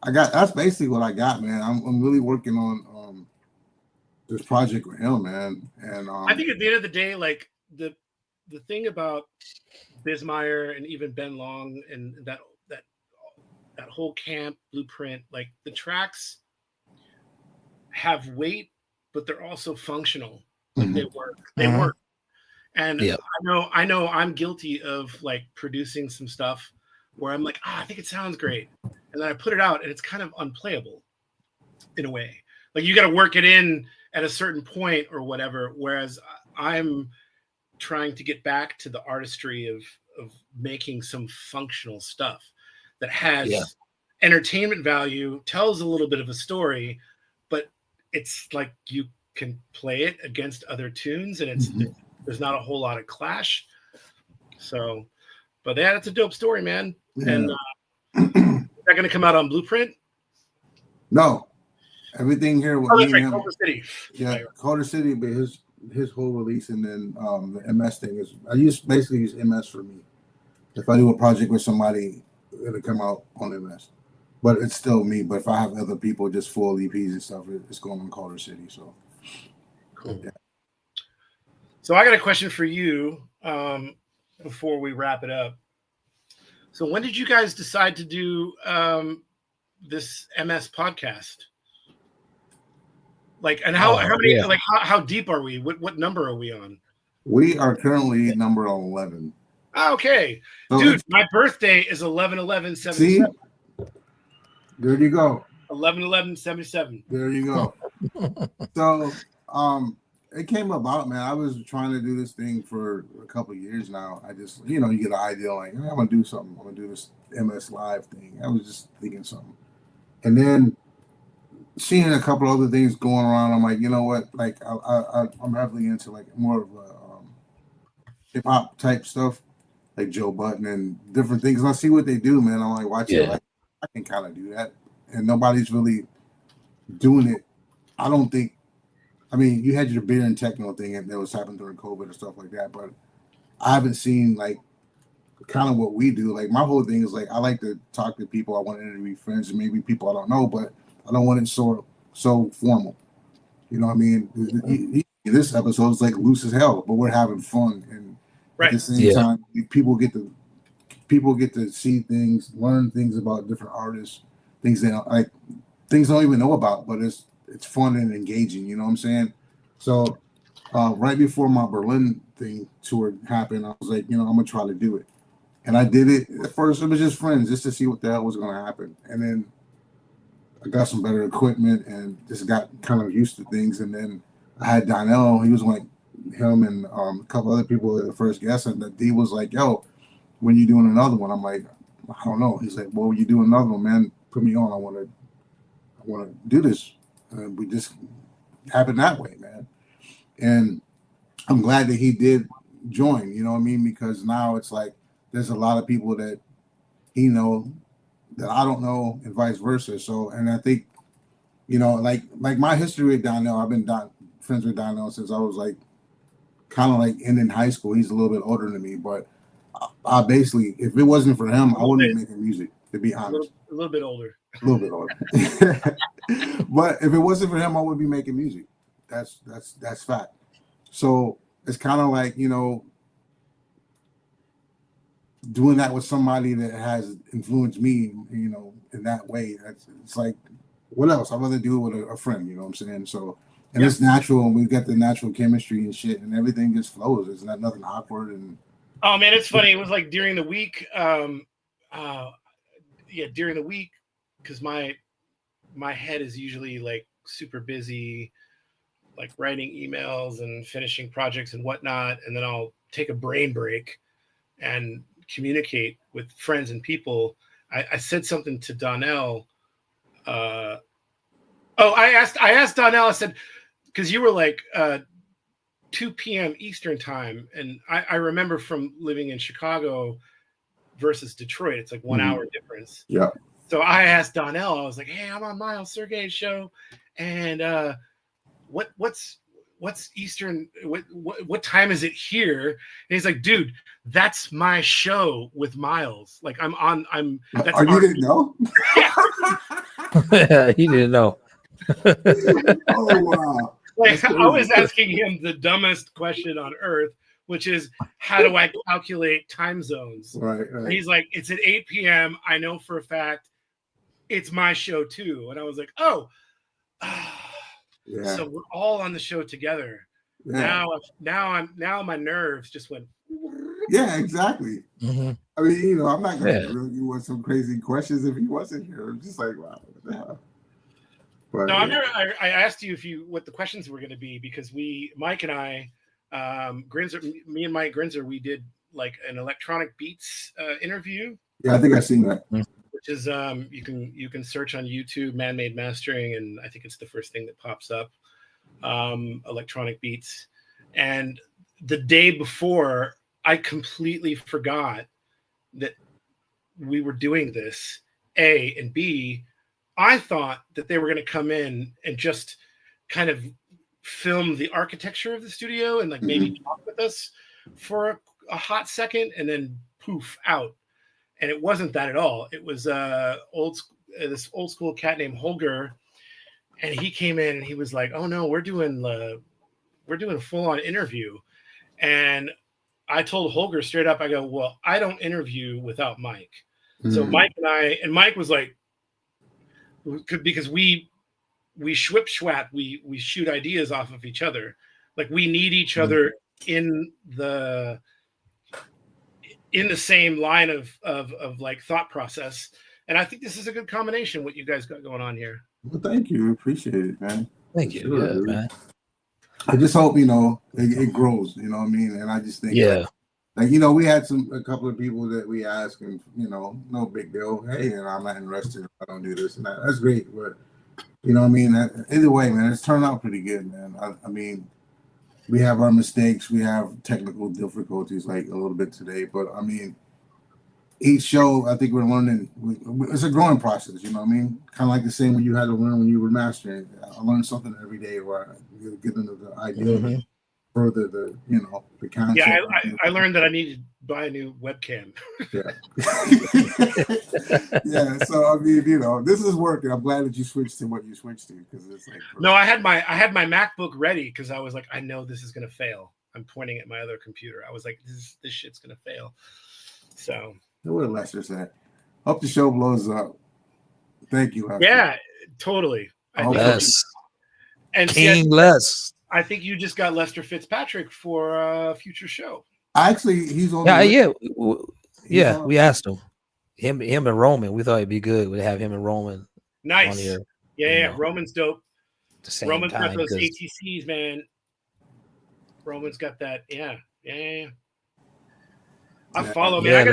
that's basically what I got, man. I'm really working on this project with him, man. And I think at the end of the day, like the thing about Bismeyer and even Ben Long and that whole camp Blueprint, like the tracks have weight, but they're also functional. Like they work. They work. And I know I'm guilty of like producing some stuff where I'm like, I think it sounds great. And then I put it out and it's kind of unplayable in a way. Like you got to work it in at a certain point or whatever. Whereas I'm trying to get back to the artistry of making some functional stuff that has entertainment value, tells a little bit of a story, but it's like you can play it against other tunes and there's not a whole lot of clash. So, but yeah, that's a dope story, man. Yeah. And is that going to come out on Blueprint? No, everything here with me and him. Culver City. Yeah, Culver City, but his whole release, and then the MS thing is I basically use MS for me. If I do a project with somebody, it'll come out on MS, but it's still me. But if I have other people, just full EPs and stuff, it's going on Culver City. So cool. Yeah. So I got a question for you before we wrap it up. So when did you guys decide to do this MS podcast? Like, and how many? Like, how deep are we? What number are we on? We are currently number 11. Okay, so dude, my birthday is 11/11/77. See, there you go. 11/11/77. There you go. So, it came about, man. I was trying to do this thing for a couple of years now. I just, you know, you get an idea like, hey, I'm gonna do something. I'm gonna do this MS Live thing. I was just thinking something, and then seeing a couple other things going around, I'm like, you know what? Like, I'm heavily into like more of a hip hop type stuff, like Joe Budden and different things. And I see what they do, man. I'm like, watch it. Like, I can kind of do that, and nobody's really doing it. I don't think. I mean, you had your beer and techno thing that was happening during COVID and stuff like that, but I haven't seen like kind of what we do. Like my whole thing is like I like to talk to people. I want to interview friends and maybe people I don't know, but I don't want it so formal. You know what I mean? This episode is like loose as hell, but we're having fun, and at the same time, people get to see things, learn things about different artists, things they don't even know about, but it's fun and engaging, you know what I'm saying? So right before my Berlin thing tour happened, I was like, you know, I'm gonna try to do it. And I did it. At first it was just friends, just to see what the hell was gonna happen. And then I got some better equipment and just got kind of used to things. And then I had Donnell. He was like him and a couple other people were the first guests, and the D was like, "Yo, when you doing another one?" I'm like, "I don't know." He's like, "Well, you do another one, man. Put me on. I want to do this." And we just happened that way, man. And I'm glad that he did join. You know what I mean? Because now it's like there's a lot of people that he know that I don't know, and vice versa. So, and I think, you know, like my history with Donnell, I've been friends with Donnell since I was like kind of like in high school. He's a little bit older than me, but I basically, if it wasn't for him, I wouldn't be making music, to be honest. A little bit older. A little bit older. But if it wasn't for him, I would be making music. That's fact. So it's kind of like, you know, doing that with somebody that has influenced me, you know, in that way. It's like, what else? I'd rather do it with a friend, you know what I'm saying? So, and it's natural, and we've got the natural chemistry and shit, and everything just flows. It's not nothing awkward. And oh man, it's funny. It was like during the week, during the week, because my head is usually like super busy, like writing emails and finishing projects and whatnot, and then I'll take a brain break and communicate with friends and people. I said something to Donnell. I asked Donnell, I said, because you were like 2 p.m. Eastern time, and I remember from living in Chicago versus Detroit, it's like 1 hour difference. Yeah. So I asked Donnell, I was like, "Hey, I'm on Myles Sergé's show, and what's Eastern? What time is it here?" And he's like, "Dude, that's my show with Myles. Like I'm. That's you didn't know? He didn't know. Oh wow! Like I was asking him the dumbest question on earth, which is, how do I calculate time zones? Right. And he's like, "It's at 8 p.m. I know for a fact it's my show too." And I was like, "Oh, yeah." So we're all on the show together." Yeah. Now my nerves just went. Yeah, exactly. Mm-hmm. I mean, you know, I'm not going to drill you with some crazy questions if he wasn't here. I'm just like, wow, what the hell? But, no, I asked you what the questions were going to be, because Mike and I, Grinzer, me and Mike Grinzer, we did like an electronic beats interview. Yeah, I think I've seen that. Which is you can search on YouTube, Man-Made Mastering, and I think it's the first thing that pops up, electronic beats. And the day before, I completely forgot that we were doing this, A, and B, I thought that they were going to come in and just kind of film the architecture of the studio and like maybe talk with us for a hot second and then poof out. And it wasn't that at all. It was this old school cat named Holger, and he came in and he was like, "Oh no, we're doing a full on interview." And I told Holger straight up, I go, "Well, I don't interview without Mike." So Mike and Mike was like, because we schwap, we shoot ideas off of each other. Like we need each other in the same line of like thought process. And I think this is a good combination, what you guys got going on here. Well, thank you. Appreciate it, man. Thank you. Sure, yeah, man. I just hope, you know, it grows, you know what I mean? And I just think, like, you know, we had a couple of people that we asked, and, you know, no big deal. Hey, and I'm not interested if I don't do this and that. That's great. But, you know what I mean? Either way, man, it's turned out pretty good, man. I mean, we have our mistakes. We have technical difficulties, like a little bit today. But, I mean, each show, I think we're learning. It's a growing process, you know what I mean? Kind of like the same when you had to learn when you were mastering. I learned something every day where I get into the idea further the, you know, the concept. Yeah, I learned that I needed to buy a new webcam. Yeah. Yeah, so I mean, you know, this is working. I'm glad that you switched to what you switched to, because it's like no, I had my MacBook ready because I was like, I know this is gonna fail. I'm pointing at my other computer. I was like, this shit's gonna fail. So what did Lester say? Hope the show blows up. Thank you, Lester. Yeah, totally. Yes. And King Les. I think you just got Lester Fitzpatrick for a future show. Actually, he's on. Yeah. We asked him and Roman. We thought it'd be good. We'd have him and Roman. Nice. Your, yeah. Roman's dope. At the same Roman's time, got those ATCs, man. Roman's got that. Yeah. I follow, man.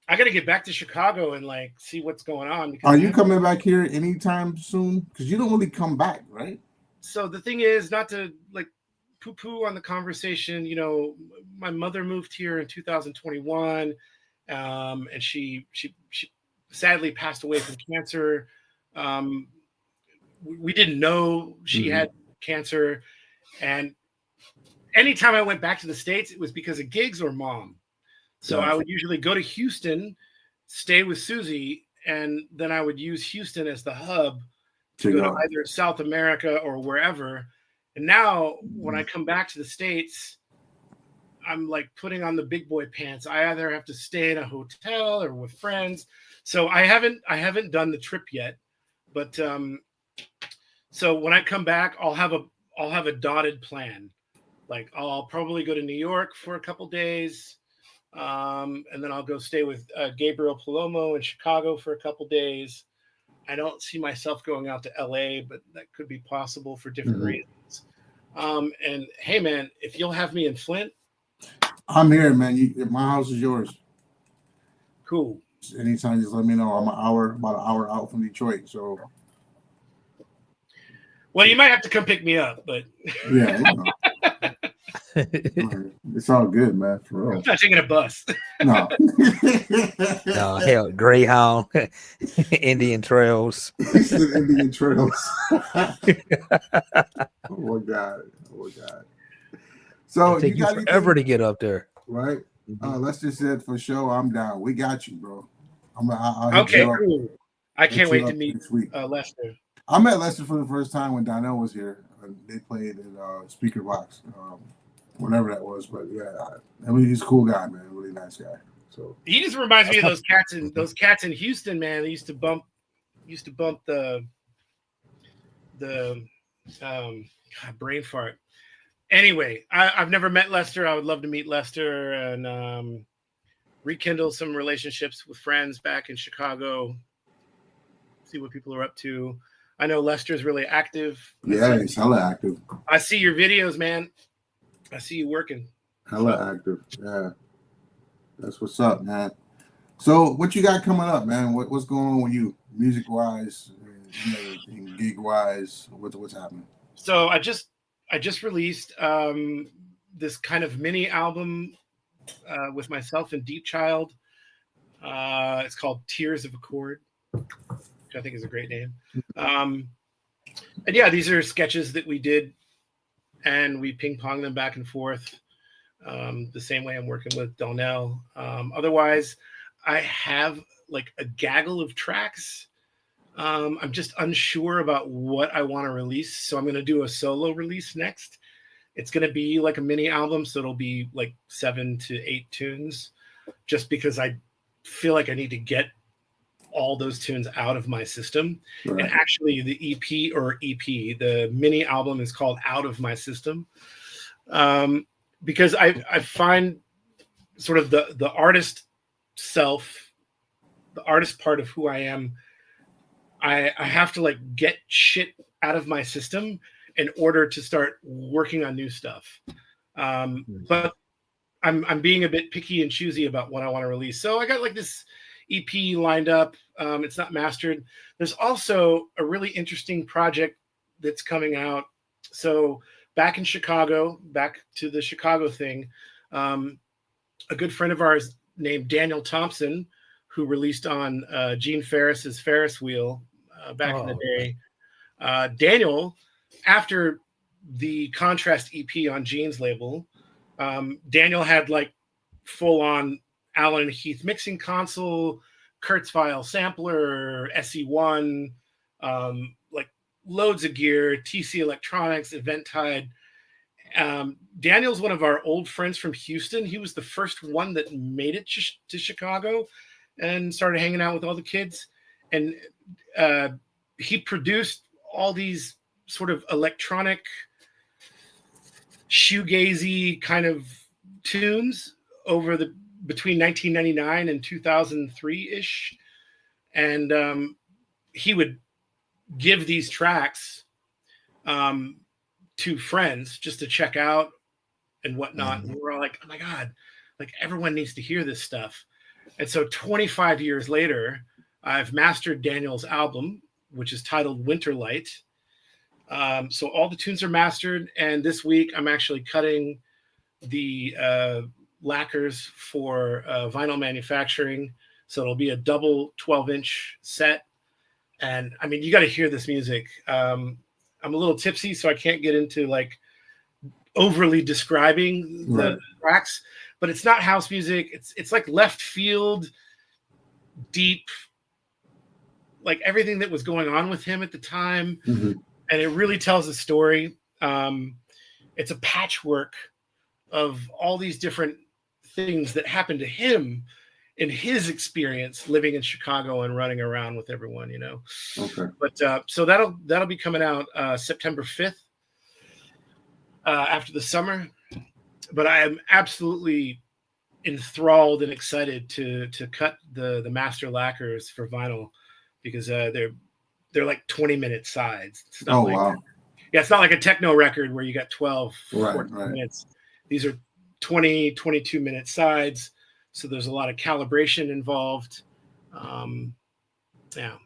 I gotta get back to Chicago and like see what's going on. Because are you coming back here anytime soon? Because you don't really come back, right? So the thing is, not to like poo-poo on the conversation. You know, my mother moved here in 2021, and she sadly passed away from cancer. We didn't know she had cancer, and anytime I went back to the States, it was because of gigs or mom. So I would usually go to Houston, stay with Susie, and then I would use Houston as the hub to go to either South America or wherever. And now when I come back to the States, I'm like putting on the big boy pants. I either have to stay in a hotel or with friends. So I haven't done the trip yet, but so when I come back, I'll have a dotted plan. Like I'll probably go to New York for a couple days. And then I'll go stay with Gabriel Palomo in Chicago for a couple days. I don't see myself going out to LA, but that could be possible for different reasons. And hey, man, if you'll have me in Flint, I'm here, man. My house is yours. Cool. Anytime, just let me know. I'm about an hour out from Detroit. So, well, you might have to come pick me up, but yeah. It's all good, man. For real. I'm not taking a bus. No. No, hell, Greyhound, Indian Trails. Indian Trails. Oh my God. So it'll take you forever to get up there, right? Let's just say for sure, I'm down. We got you, bro. Okay, cool. I can't wait to meet Lester. I met Lester for the first time when Donnell was here. They played at Speaker Box. Whatever that was, but yeah, I mean, he's a cool guy, man. Really nice guy. So he just reminds me of those cats in Houston, man. They used to bump the brain fart. Anyway, I've never met Lester. I would love to meet Lester and rekindle some relationships with friends back in Chicago. See what people are up to. I know Lester's really active. Yeah, he's hella active. I see your videos, man. I see you working. Hella active. Yeah. That's what's up, man. So what you got coming up, man? What's going on with you, music-wise, gig-wise? What's happening? So I just released this kind of mini album with myself and Deep Child. It's called Tears of a Chord, which I think is a great name. And yeah, these are sketches that we did, and we ping-pong them back and forth the same way I'm working with Donnell. Otherwise, I have like a gaggle of tracks. I'm just unsure about what I want to release, so I'm going to do a solo release next. It's going to be like a mini album, so it'll be like 7 to 8 tunes, just because I feel like I need to get all those tunes out of my system. Right. And actually the EP, the mini album is called Out of My System. Because I find sort of the artist self, the artist part of who I am, I have to like get shit out of my system in order to start working on new stuff. But I'm being a bit picky and choosy about what I want to release. So I got like this EP lined up. It's not mastered. There's also a really interesting project that's coming out. So back in Chicago, back to the Chicago thing, a good friend of ours named Daniel Thompson, who released on Gene Ferris's Ferris Wheel back in the day. Daniel, after the Contrast EP on Gene's label, Daniel had like full-on Allen and Heath mixing console, Kurzweil sampler, SE1, like loads of gear, TC Electronics, Eventide. Daniel's one of our old friends from Houston. He was the first one that made it to Chicago and started hanging out with all the kids. And he produced all these sort of electronic, shoegazy kind of tunes over between 1999 and 2003-ish. And he would give these tracks to friends just to check out and whatnot. And we were all like, oh my God, like everyone needs to hear this stuff. And so 25 years later, I've mastered Daniel's album, which is titled Winter Light. So all the tunes are mastered. And this week I'm actually cutting the lacquers for vinyl manufacturing. So it'll be a double 12-inch set. And I mean, you got to hear this music. I'm a little tipsy, so I can't get into like overly describing the tracks, but it's not house music. It's like left field, deep, like everything that was going on with him at the time. Mm-hmm. And it really tells a story. It's a patchwork of all these different things that happened to him in his experience living in Chicago and running around with everyone, you know. Okay. But so that'll be coming out September 5th after the summer. But I am absolutely enthralled and excited to cut the master lacquers for vinyl because they're like 20-minute sides. It's not wow. Yeah, it's not like a techno record where you got 12, 14 minutes. These are 20, 22-minute sides. So there's a lot of calibration involved. Yeah.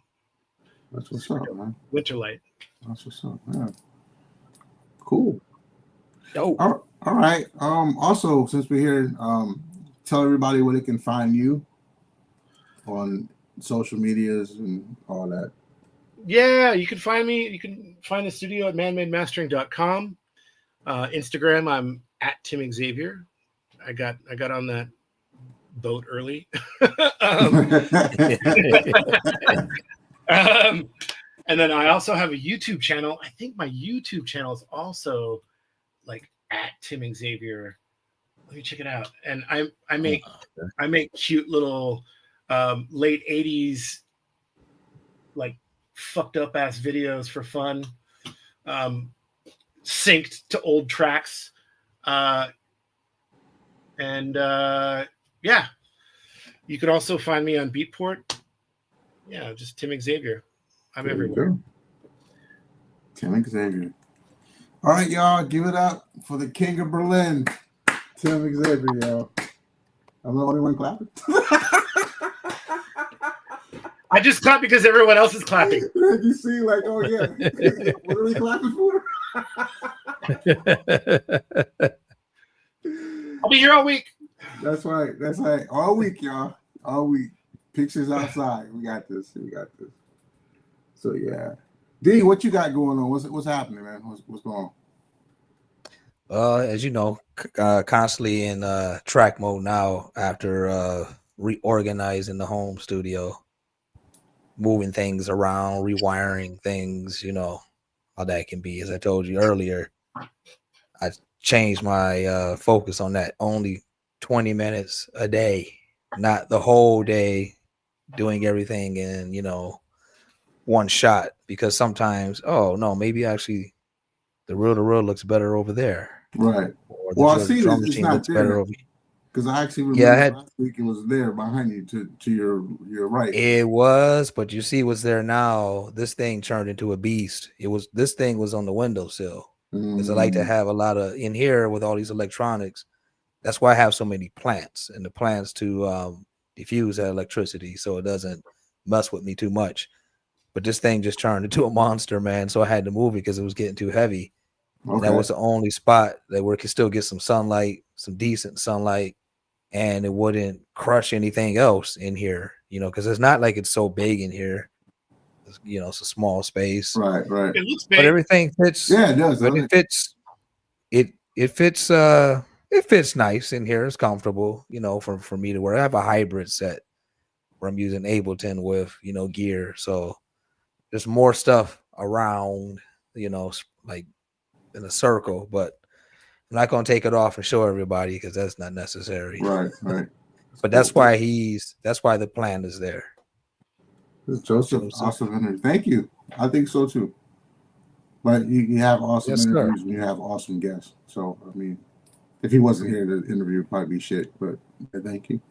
That's what's up, man. Winter Light. That's what's up, man. Cool. Oh. All right. Also, since we're here, tell everybody where they can find you on social medias and all that. Yeah, you can find me. You can find the studio at manmademastering.com. Instagram, I'm at Tim Xavier. I got on that boat early. And then I also have a YouTube channel. I think my YouTube channel is also like at Tim Xavier. Let me check it out. And I make cute little late 80s like fucked up ass videos for fun, synced to old tracks. Yeah, you could also find me on Beatport. Yeah, just Tim Xavier. I'm everywhere. Tim Xavier. All right, y'all, give it up for the King of Berlin, Tim Xavier, y'all. I'm the only one clapping. I just clap because everyone else is clapping. You see, like, oh yeah, what are we clapping for? I'll be here all week. That's right. All week, y'all. All week. Pictures outside. We got this. So yeah, D, what you got going on? What's happening, man? What's going on? As you know, constantly in track mode now after reorganizing the home studio, moving things around, rewiring things. You know how that can be. As I told you earlier, I changed my focus on that. Only 20 minutes a day, not the whole day, doing everything in one shot, because sometimes, oh no, maybe actually the reel looks better over there. Right. Or well, I see this. It's not there because I actually remember last week it was there behind you to your right. It was, but you see what's there now. This thing turned into a beast. This thing was on the windowsill because I like to have a lot of in here with all these electronics. That's why I have so many plants, and the plants to diffuse that electricity so it doesn't mess with me too much. But this thing just turned into a monster, man. So I had to move it because it was getting too heavy. Okay. And that was the only spot that where it could still get some sunlight, some decent sunlight, and it wouldn't crush anything else in here, because it's not like it's so big in here. It's a small space. Right. It looks big. But everything fits. Yeah, it does. But it fits. It fits. It fits nice in here. It's comfortable, for me to wear. I have a hybrid set where I'm using Ableton with, gear. So there's more stuff around, like in a circle, but I'm not going to take it off and show everybody because that's not necessary. Right. But that's why the plan is there. Joseph, awesome interview. Thank you. I think so too. But you have awesome interviews when you have awesome guests. So, I mean, if he wasn't here, the interview would probably be shit, but thank you.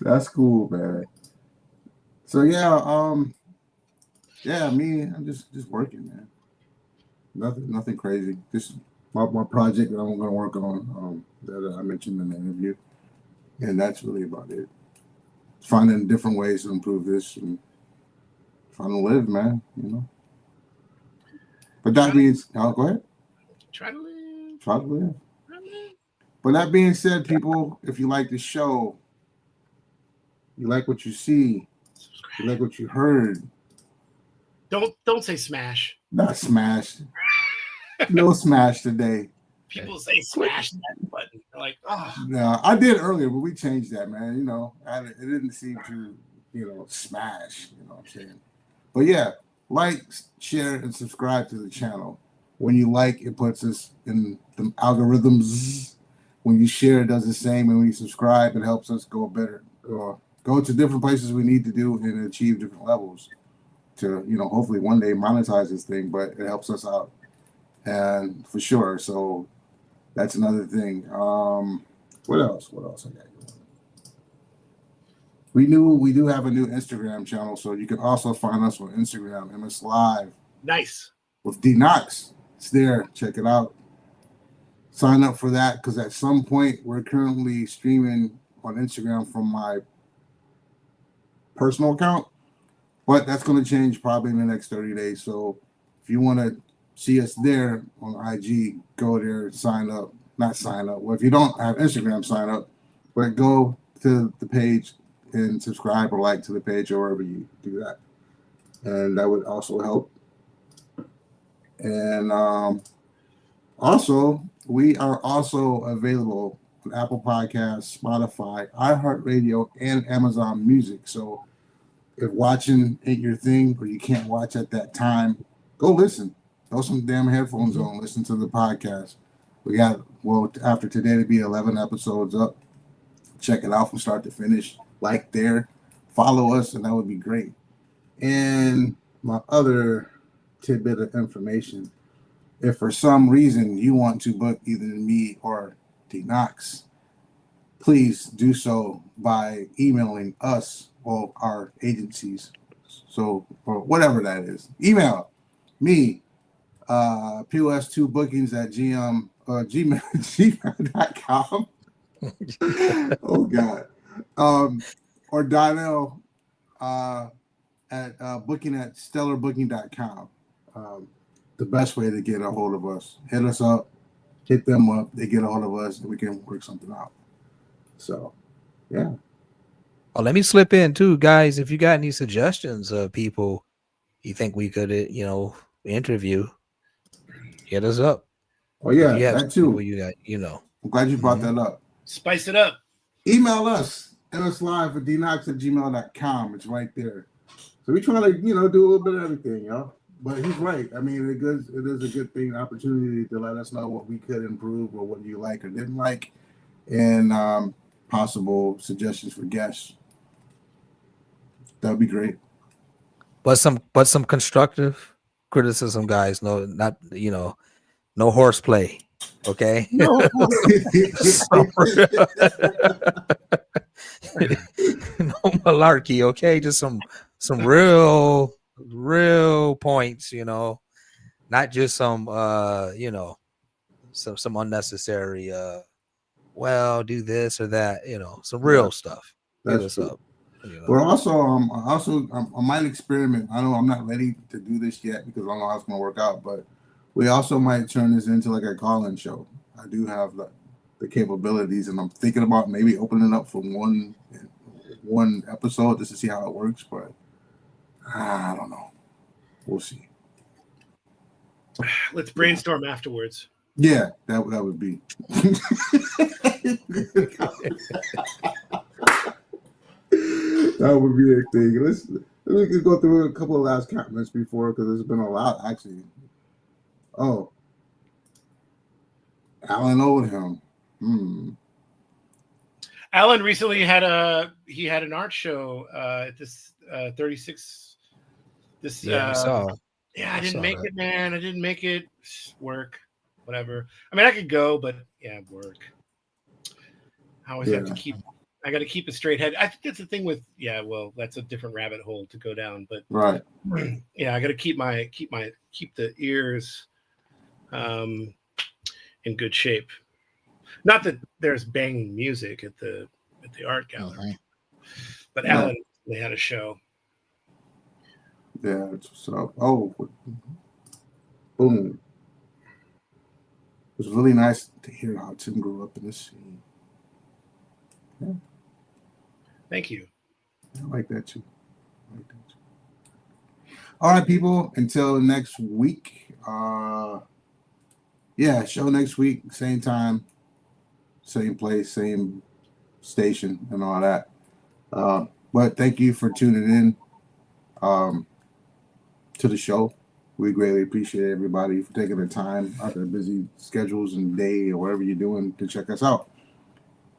That's cool, man. So yeah, me, I'm just working, man. Nothing crazy. Just my project that I'm going to work on that I mentioned in the interview, and that's really about it. Finding different ways to improve this and trying to live, man. But that means, go ahead. Try to live. Try to live. But that being said, people, if you like the show, you like what you see, you like what you heard. Don't say smash. Not smash. No smash today. People say smash that button. They're like, oh. No, I did earlier, but we changed that, man. It didn't seem to, smash. You know what I'm saying? But yeah, like, share, and subscribe to the channel. When you like, it puts us in the algorithms. When you share, it does the same. And when you subscribe, it helps us go better. Go to different places we need to do and achieve different levels to, hopefully one day monetize this thing. But it helps us out. And for sure. So that's another thing. What else I got going? We do have a new Instagram channel, so you can also find us on Instagram, MS Live. Nice. With D-KNOX. It's there. Check it out. Sign up for that because at some point we're currently streaming on Instagram from my personal account, but that's going to change probably in the next 30 days. So if you want to see us there on IG, go there, sign up. Not sign up. Well, if you don't have Instagram, sign up. But go to the page and subscribe or like to the page or wherever you do that. And that would also help. And also, we are also available on Apple Podcasts, Spotify, iHeartRadio, and Amazon Music. So if watching ain't your thing or you can't watch at that time, go listen. Throw some damn headphones on, listen to the podcast. We got, after today to be 11 episodes up. Check it out from start to finish. Like there, follow us, and that would be great. And my other tidbit of information, if for some reason you want to book either me or D-KNOX, please do so by emailing us or our agencies. So, or whatever that is. Email me, pos2bookings@gmail.com. Oh, God. Or Donnell at booking@stellarbooking.com. The best way to get a hold of us. Hit us up, hit them up, they get a hold of us, and we can work something out. So, yeah. Oh, let me slip in too, guys. If you got any suggestions of people you think we could, interview, hit us up. Oh, yeah, that too. You got, I'm glad you brought that up. Spice it up. Email us, mslive@dknox@gmail.com. It's right there. So we try to, do a little bit of everything, y'all. But he's right. I mean, it is a good thing, opportunity to let us know what we could improve or what you like or didn't like, and possible suggestions for guests. That would be great. But some constructive criticism, guys. No, not no horseplay. Okay. No. No malarkey. Okay, just some real points. Not just some some unnecessary. Do this or that. Some real stuff. Hit us up. We're also I might experiment. I know I'm not ready to do this yet because I don't know how it's going to work out, but we also might turn this into like a call-in show. I do have the capabilities, and I'm thinking about maybe opening up for one episode just to see how it works, but I don't know. We'll see. Let's brainstorm afterwards. Yeah, that would be. That would be a thing. Let's go through a couple of last comments before, because there's been a lot actually. Oh, Alan Oldham. Alan recently had an art show at this 36. This I saw. Yeah, I didn't make it, man. I didn't make it. Work, whatever. I mean, I could go, but yeah, work. I always have to keep I got to keep a straight head. I think that's the thing with, well, that's a different rabbit hole to go down, but right. Yeah, I got to keep the ears in good shape. Not that there's banging music at the art gallery, but Alan, they had a show. Yeah. So, boom. It was really nice to hear how Tim grew up in this scene. Yeah. Thank you. I like that too. All right, people. Until next week. Show next week, same time, same place, same station, and all that. But thank you for tuning in to the show. We greatly appreciate everybody for taking the time out their busy schedules and day or whatever you're doing to check us out.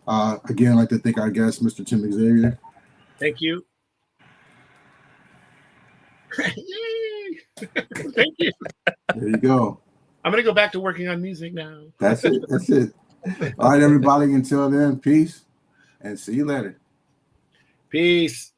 Again, I'd like to thank our guest, Mr. Tim Xavier. Thank you. Thank you. There you go. I'm going to go back to working on music now. That's it. All right, everybody. Until then, peace and see you later. Peace.